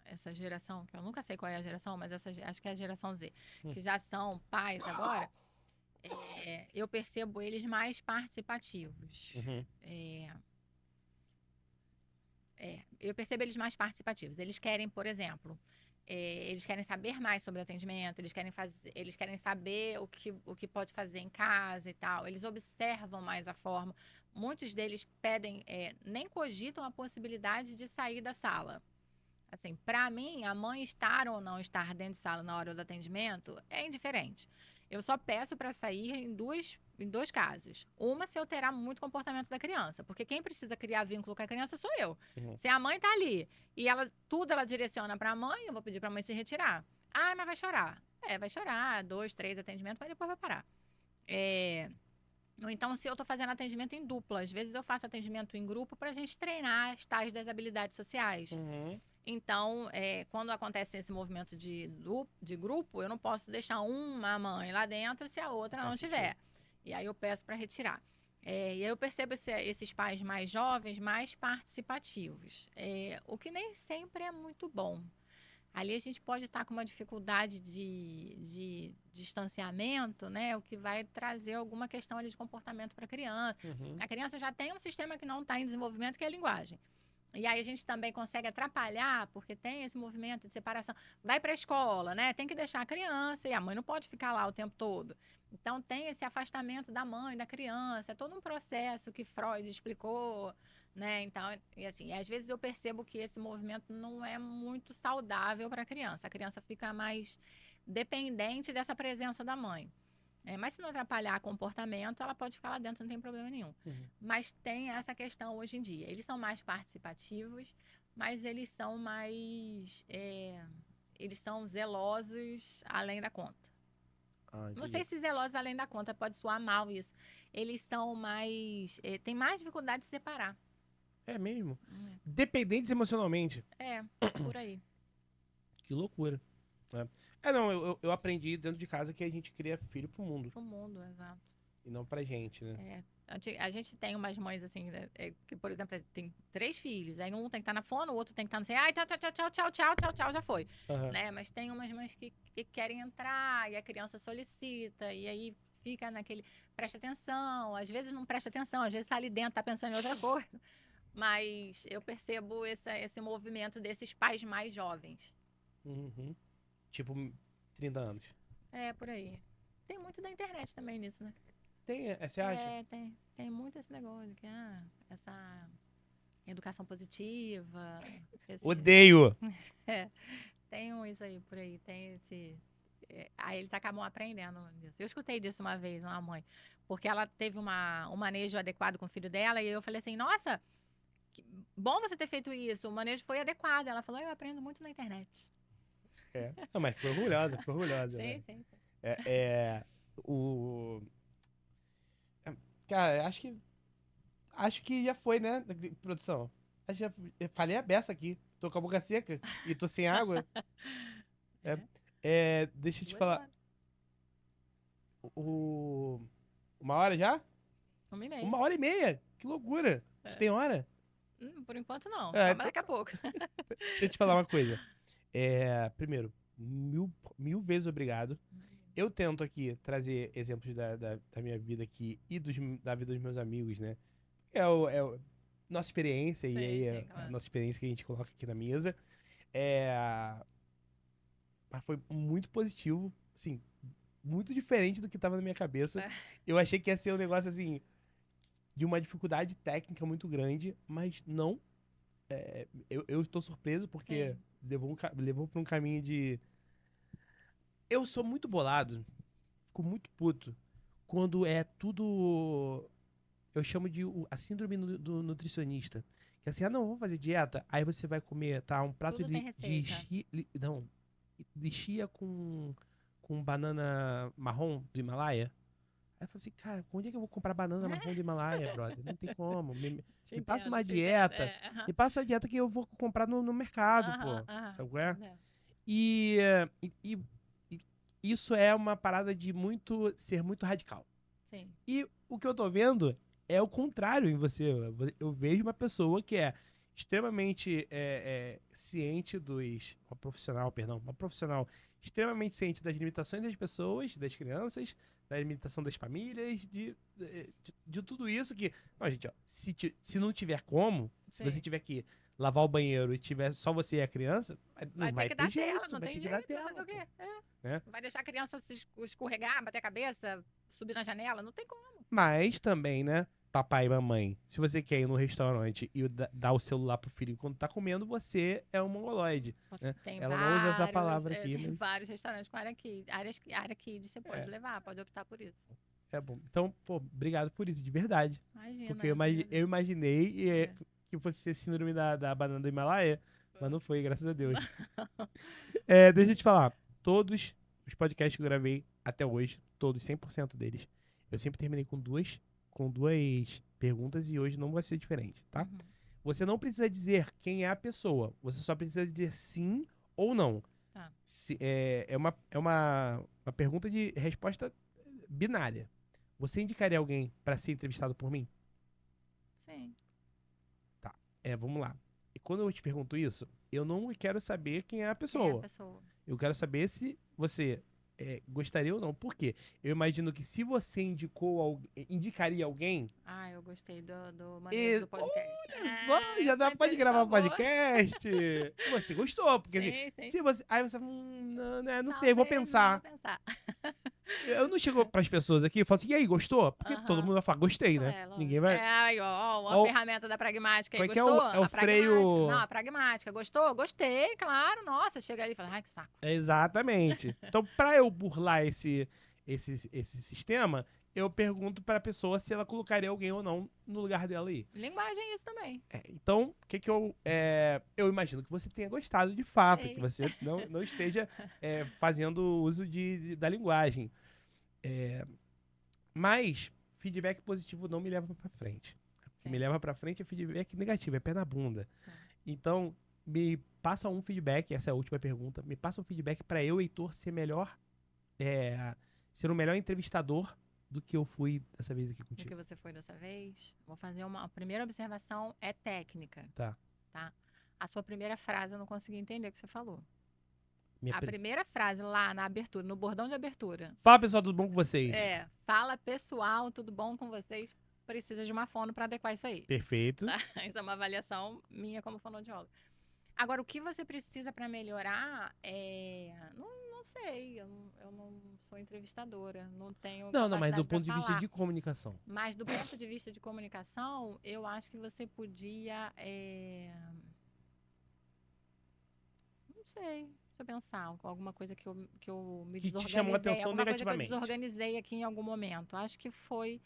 Essa geração, que eu nunca sei qual é a geração, mas acho que é a geração Z, que já são pais agora, eu percebo eles mais participativos. Uhum. Eu percebo eles mais participativos. Eles querem, por exemplo, eles querem saber mais sobre atendimento, eles querem saber o que pode fazer em casa e tal. Eles observam mais a forma. Muitos deles pedem, nem cogitam a possibilidade de sair da sala. Assim, para mim, a mãe estar ou não estar dentro de sala na hora do atendimento é indiferente. Eu só peço para sair em dois casos. Uma, se alterar muito o comportamento da criança, porque quem precisa criar vínculo com a criança sou eu. Uhum. Se a mãe tá ali e tudo ela direciona para a mãe, eu vou pedir para a mãe se retirar. Ah, mas vai chorar. Vai chorar, 2, 3 atendimentos, mas depois vai parar. Ou então, se eu estou fazendo atendimento em dupla, às vezes eu faço atendimento em grupo para a gente treinar as tais das habilidades sociais. Uhum. Então, quando acontece esse movimento de grupo, eu não posso deixar uma mãe lá dentro se a outra não tiver. E aí eu peço para retirar. E aí eu percebo esses pais mais jovens mais participativos, o que nem sempre é muito bom. Ali a gente pode estar com uma dificuldade de distanciamento, né? O que vai trazer alguma questão ali de comportamento para a criança. Uhum. A criança já tem um sistema que não está em desenvolvimento, que é a linguagem. E aí a gente também consegue atrapalhar, porque tem esse movimento de separação. Vai para a escola, né? Tem que deixar a criança e a mãe não pode ficar lá o tempo todo. Então tem esse afastamento da mãe, da criança. É todo um processo que Freud explicou, né? Então, e assim, às vezes eu percebo que esse movimento não é muito saudável para a criança. A criança fica mais dependente dessa presença da mãe. Mas se não atrapalhar comportamento, ela pode ficar lá dentro, não tem problema nenhum. Uhum. Mas tem essa questão hoje em dia. Eles são mais participativos, mas eles são mais... eles são zelosos além da conta. Não sei se zelosos além da conta, pode soar mal isso. Eles são mais... tem mais dificuldade de separar. É mesmo? Dependentes emocionalmente. Por aí. Que loucura. Não, eu aprendi dentro de casa que a gente cria filho pro mundo. Pro mundo, exato. E não pra gente, né? A gente tem umas mães assim, que, por exemplo, tem 3 filhos. Aí um tem que estar na fono, o outro tem que estar no sei. Ai, tchau, já foi. Uhum. Né? Mas tem umas mães que querem entrar e a criança solicita. E aí fica naquele. Presta atenção. Às vezes não presta atenção, às vezes tá ali dentro, tá pensando em outra coisa. Mas eu percebo esse movimento desses pais mais jovens. Uhum. Tipo, 30 anos. Por aí. Tem muito da internet também nisso, né? Tem, você acha? Tem muito esse negócio que essa educação positiva. Odeio! Tem isso aí por aí, tem esse. Aí eles acabam aprendendo disso. Eu escutei disso uma vez, uma mãe, porque ela teve um manejo adequado com o filho dela, e eu falei assim: nossa, que bom você ter feito isso, o manejo foi adequado. Ela falou: eu aprendo muito na internet. Não, mas ficou orgulhosa, Sim, velho. sim, sim. É, é, o... é, Cara, acho que já foi, né, produção? Acho que eu falei a beça aqui. Tô com a boca seca e tô sem água. É, É, deixa eu te 2 falar. horas. O... Uma hora já? 1h30. 1h30? Que loucura. Tu É. tem hora? Por enquanto não, É, só então daqui a tá. pouco. Deixa eu te falar uma coisa. Primeiro, mil vezes obrigado. Eu tento aqui trazer exemplos da minha vida aqui e da vida dos meus amigos, né? Nossa experiência, e Sim, aí sim, a claro. nossa experiência que a gente coloca aqui na mesa. É, mas foi muito positivo, assim, muito diferente do que tava na minha cabeça. É, Eu achei que ia ser um negócio, assim, de uma dificuldade técnica muito grande, mas não. Eu estou surpreso porque sim, levou pra um caminho de. Eu sou muito bolado, fico muito puto quando é tudo. Eu chamo de a síndrome do nutricionista. Que é assim, não, vamos fazer dieta. Aí você vai comer, tá? Um prato tudo tem de receita. chia. Não, de chia com banana marrom do Himalaia. Aí eu falei assim, cara, onde é que eu vou comprar banana marrom do Himalaia, brother? Não tem como. Te Me passa entendo, uma te entendo. dieta. É, aham, Me passa a dieta que eu vou comprar no mercado, aham, pô. aham, Sabe tô qual é? entendendo. E, e isso é uma parada de ser muito radical. Sim, E o que eu tô vendo é o contrário em você. Eu vejo uma pessoa que é extremamente ciente uma profissional, perdão, uma profissional extremamente ciente das limitações das pessoas, das crianças, da limitação das famílias, de tudo isso que. Não, gente, ó, se não tiver como, se você sim. tiver que lavar o banheiro e tiver só você e a criança, não Vai ter vai que ter dar tela, jeito, não vai ter tem que dar jeito, vai fazer tela, o pô. quê? É. Né? Vai deixar a criança se escorregar, bater a cabeça, subir na janela? Não tem como. Mas também, né? Papai e mamãe, se você quer ir no restaurante e dar o celular pro filho enquanto tá comendo, você é um mongoloide, né? Tem Ela não usa essa vários, palavra aqui, tem mas vários restaurantes com área kids, você pode é, levar, pode optar por isso. é bom. Então, pô, obrigado por isso, de verdade. Porque Imagina, eu que eu agradeço. imaginei É. que fosse ser síndrome da banana do Himalaia, mas não foi, graças a Deus. Não. Deixa eu te falar, todos os podcasts que eu gravei até hoje, todos, 100% deles, eu sempre terminei com duas perguntas e hoje não vai ser diferente, tá? Uhum, Você não precisa dizer quem é a pessoa. Você só precisa dizer sim ou não. tá. É uma pergunta de resposta binária. Você indicaria alguém para ser entrevistado por mim? Sim. Tá. Vamos lá. E quando eu te pergunto isso, eu não quero saber quem é a Quem é a pessoa. pessoa? Eu quero saber se você gostaria ou não. Por quê? Eu imagino que se você indicaria alguém. Eu gostei do manejo do podcast. Olha só, já Eu sou dá pode gravar entrevistador. podcast. Você gostou, porque assim, Sim, sim. se você. Aí você, não, né, não sei, vou Talvez, não vou pensar. pensar. Eu não chego pras pessoas aqui e falo assim, e aí, gostou? Porque todo Aham. mundo vai falar, gostei, né? É, Ninguém lógico. vai. Aí, ó, uma Ó, ferramenta da pragmática aí. como é que é Gostou? é o A pragmática. Não, freio. a pragmática. Gostou? Gostei, claro. Nossa, chega ali e fala, ai, que saco. Exatamente. Então, pra eu burlar esse sistema, eu pergunto pra pessoa se ela colocaria alguém ou não no lugar dela aí. Linguagem é isso também. Então, o que eu. Eu imagino que você tenha gostado de fato, que Sei. você não esteja fazendo uso da linguagem. Mas, feedback positivo não me leva pra frente. O que me Sim, leva pra frente é feedback negativo, é pé na bunda. sim. Então, me passa um feedback, essa é a última pergunta. Me passa um feedback pra eu, Heitor, ser o melhor entrevistador do que eu fui dessa vez aqui Do que contigo. você foi dessa vez, vou fazer a primeira observação é técnica, Tá. tá? A sua primeira frase eu não consegui entender o que você falou. Minha A pri- primeira frase lá na abertura, no bordão de abertura, Fala, pessoal, tudo bom com vocês? fala pessoal, tudo bom com vocês? Precisa de uma fono para adequar isso aí, Perfeito. tá? Isso é uma avaliação minha como fonoaudióloga. Agora, o que você precisa para melhorar não sei, eu não sou entrevistadora, não tenho Não, mas do capacidade para ponto de vista falar. de comunicação. Mas do ponto de vista de comunicação, eu acho que você podia. Não sei, deixa eu pensar. Alguma coisa que eu me Que te chamou a desorganizei. atenção Alguma coisa que eu negativamente. desorganizei aqui em algum momento. Acho que foi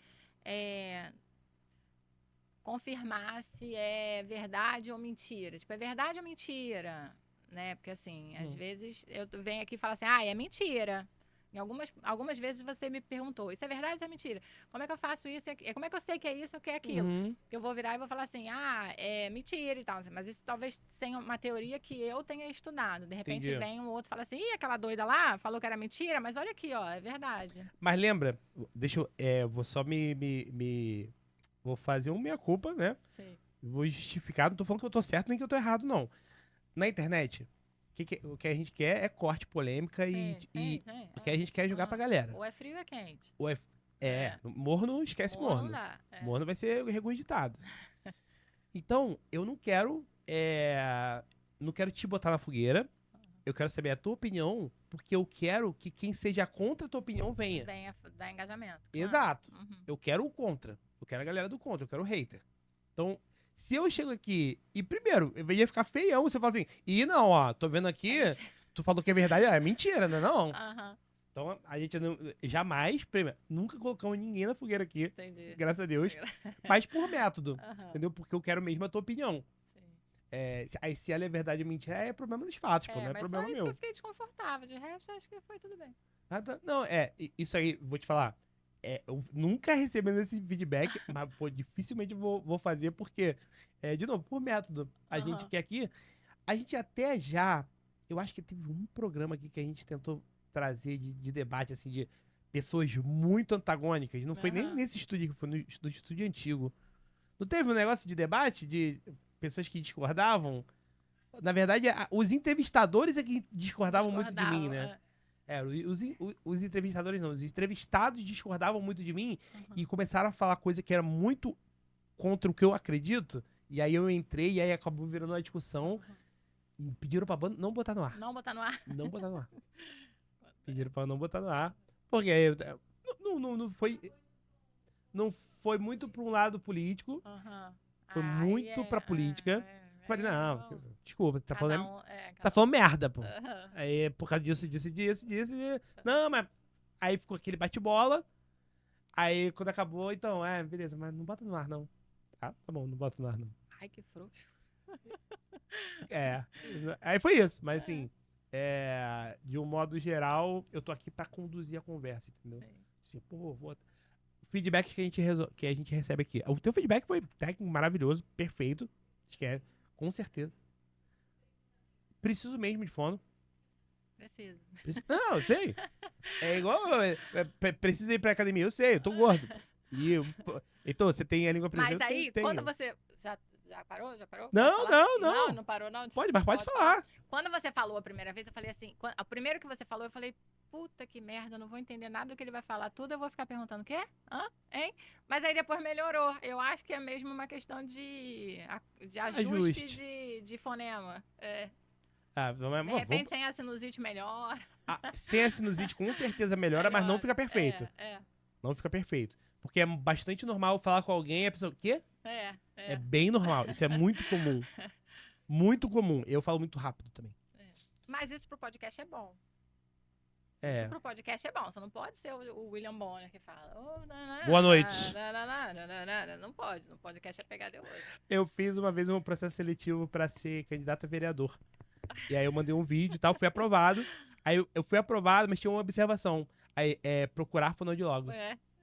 confirmar se é verdade ou mentira. Tipo, é verdade ou mentira? né? Porque assim, às vezes eu venho aqui e falo assim, é mentira. Em algumas vezes você me perguntou, isso é verdade ou é mentira? Como é que eu faço isso? Como é que eu sei que é isso ou que é aquilo? Uhum. Eu vou virar e vou falar assim, é mentira e tal. Mas isso talvez tenha uma teoria que eu tenha estudado. De repente Entendi. vem um outro e fala assim, aquela doida lá falou que era mentira, mas olha aqui, ó, é verdade. Mas lembra, deixa eu, vou só vou fazer uma meia-culpa, né? Sim. Vou justificar, não tô falando que eu tô certo nem que eu tô errado, não. Na internet, o que a gente quer é corte, polêmica e o que a gente quer é jogar pra galera. Ou é frio ou é quente. Ou morno, esquece Morno morno. não dá. Morno vai ser regurgitado. Então, eu não quero te botar na fogueira. Eu quero saber a tua opinião, porque eu quero que quem seja contra a tua opinião venha. Dá engajamento. Exato. Uhum. Eu quero o contra. Eu quero a galera do contra. Eu quero o hater. Então, se eu chego aqui e, primeiro, eu ia ficar feião, você fala assim, não, ó, tô vendo aqui, tu falou que é verdade, é mentira, né? Não. Uhum. Então, a gente jamais, primeiro, nunca colocamos ninguém na fogueira aqui. Entendi. Graças a Deus. Mas por método, Uhum. entendeu? Porque eu quero mesmo a tua opinião. Aí, se ela é verdade ou mentira, é problema dos fatos, pô, não é mas problema só isso meu. que eu fiquei desconfortável. De resto, acho que foi tudo bem. Não, isso aí, vou te falar. Eu nunca recebendo esse feedback, mas, pô, dificilmente vou fazer, porque, de novo, por método. A gente quer aqui, a gente até já, eu acho que teve um programa aqui que a gente tentou trazer de debate, assim, de pessoas muito antagônicas. Não foi nem nesse estúdio, foi no estúdio antigo. Não teve um negócio de debate de pessoas que discordavam? Na verdade, os entrevistadores é que discordavam muito de mim, né? Os entrevistadores não, os entrevistados discordavam muito de mim e começaram a falar coisa que era muito contra o que eu acredito. E aí eu entrei e aí acabou virando uma discussão. E pediram pra não botar no ar. Não botar no ar. Não botar no ar. Pediram pra não botar no ar. Porque aí não foi muito pra um lado político. Foi muito pra política. Falei, não, desculpa, tá falando merda, pô. Aí, por causa disso. Não, mas aí ficou aquele bate-bola. Aí, quando acabou, então, beleza, mas não bota no ar, não. Tá bom, não bota no ar, não. Ai, que frouxo. Aí foi isso, mas assim, de um modo geral, eu tô aqui pra conduzir a conversa, entendeu? Assim, pô, o feedback que a gente recebe aqui. O teu feedback foi técnico, maravilhoso, perfeito. Acho que com certeza. Preciso mesmo de fono. Preciso. Não, eu sei. É igual. Precisa ir pra academia, eu sei, eu tô gordo. Então, você tem a língua presa. Mas aí, quando você. Já parou? Já parou? Não parou, não? Pode falar. Quando você falou a primeira vez, eu falei assim. O primeiro que você falou, eu falei, puta que merda, não vou entender nada do que ele vai falar. Tudo eu vou ficar perguntando, o quê? Hein? Mas aí depois melhorou. Eu acho que é mesmo uma questão de ajuste. De fonema. De repente, sem a sinusite melhora. Sem a sinusite, com certeza melhora, mas não fica perfeito. Não fica perfeito. Porque é bastante normal falar com alguém e a pessoa, o quê? É bem normal. Isso é muito comum. Muito comum. Eu falo muito rápido também. Mas isso pro podcast é bom. Isso pro podcast é bom. Você não pode ser o William Bonner que fala. Boa noite. Não pode. No podcast é pegar de hoje. Eu fiz uma vez um processo seletivo pra ser candidato a vereador. E aí eu mandei um vídeo e tal, fui aprovado. Aí eu fui aprovado, mas tinha uma observação. Aí procurar fonoaudiólogo.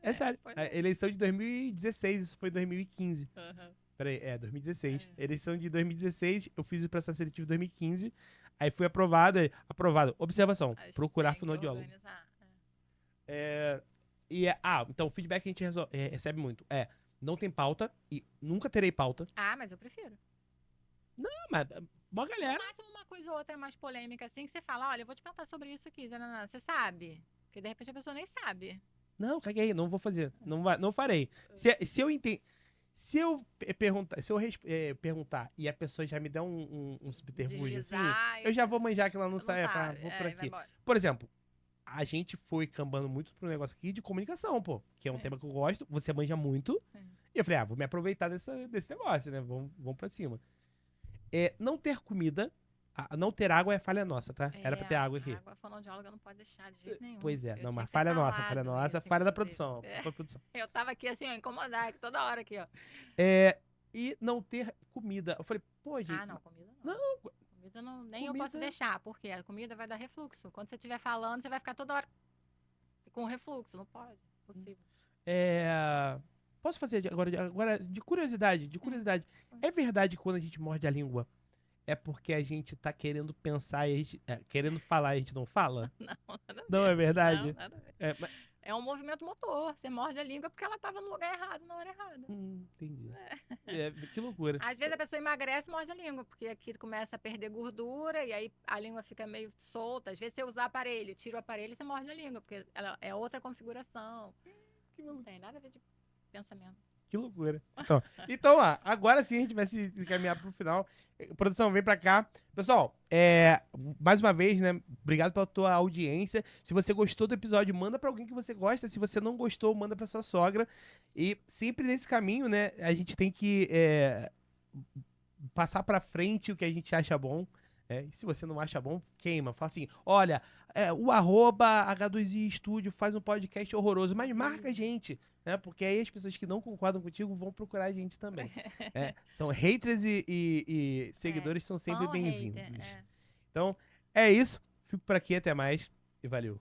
É sério. A eleição de 2016, isso foi em 2015. Peraí, 2016. Eleição de 2016, eu fiz o processo seletivo em 2015. Aí fui aprovado. Observação, procurar fonoaudiólogo. Então o feedback que a gente recebe muito não tem pauta e nunca terei pauta. Mas eu prefiro. Não, mas uma galera. No máximo uma coisa ou outra mais polêmica, assim, que você fala, olha, eu vou te perguntar sobre isso aqui, você sabe? Porque de repente a pessoa nem sabe. Não, caguei, não vou fazer. Não farei. Se eu entender. Se eu perguntar e a pessoa já me der um subterfúgio assim, eu já vou manjar que ela não sabe. Vou por aqui. Por exemplo, a gente foi cambando muito pro negócio aqui de comunicação, pô. Que é um tema que eu gosto, você manja muito. E eu falei, vou me aproveitar desse negócio, né? Vamos pra cima. Não ter comida, não ter água é falha nossa, tá? Era pra ter água aqui. Água, a fonoaudióloga não pode deixar de jeito nenhum. Pois não, mas falha nossa, falha da produção. Eu tava aqui assim, incomodar toda hora aqui, ó. E não ter comida. Eu falei, pô, gente. Não, comida não. Não, comida nem eu posso Comida- deixar, porque a comida vai dar refluxo. Quando você estiver falando, você vai ficar toda hora com refluxo. Não pode. Possível. Posso fazer agora de curiosidade, É verdade que quando a gente morde a língua, é porque a gente tá querendo pensar e querendo falar e a gente não fala? Não, nada a Não ver. é verdade? Não, nada a ver. É, mas- É um movimento motor. Você morde a língua porque ela estava no lugar errado, na hora errada. entendi. Que loucura. Às vezes a pessoa emagrece e morde a língua, porque aqui começa a perder gordura e aí a língua fica meio solta. Às vezes você usa aparelho, tira o aparelho e você morde a língua, porque ela é outra configuração. Que Não maluco. tem nada a ver de pensamento. Que loucura. Então, agora sim a gente vai se encaminhar pro final. Produção, vem pra cá. Pessoal, mais uma vez, né? Obrigado pela tua audiência. Se você gostou do episódio, manda pra alguém que você gosta. Se você não gostou, manda pra sua sogra. E sempre nesse caminho, né? A gente tem que passar pra frente o que a gente acha bom. E se você não acha bom, queima. Fala assim, olha, o @H2i Studio faz um podcast horroroso, mas marca a gente, né? Porque aí as pessoas que não concordam contigo vão procurar a gente também. São haters e seguidores são sempre Fã ou bem-vindos. hater, Então, é isso. Fico por aqui, até mais e valeu.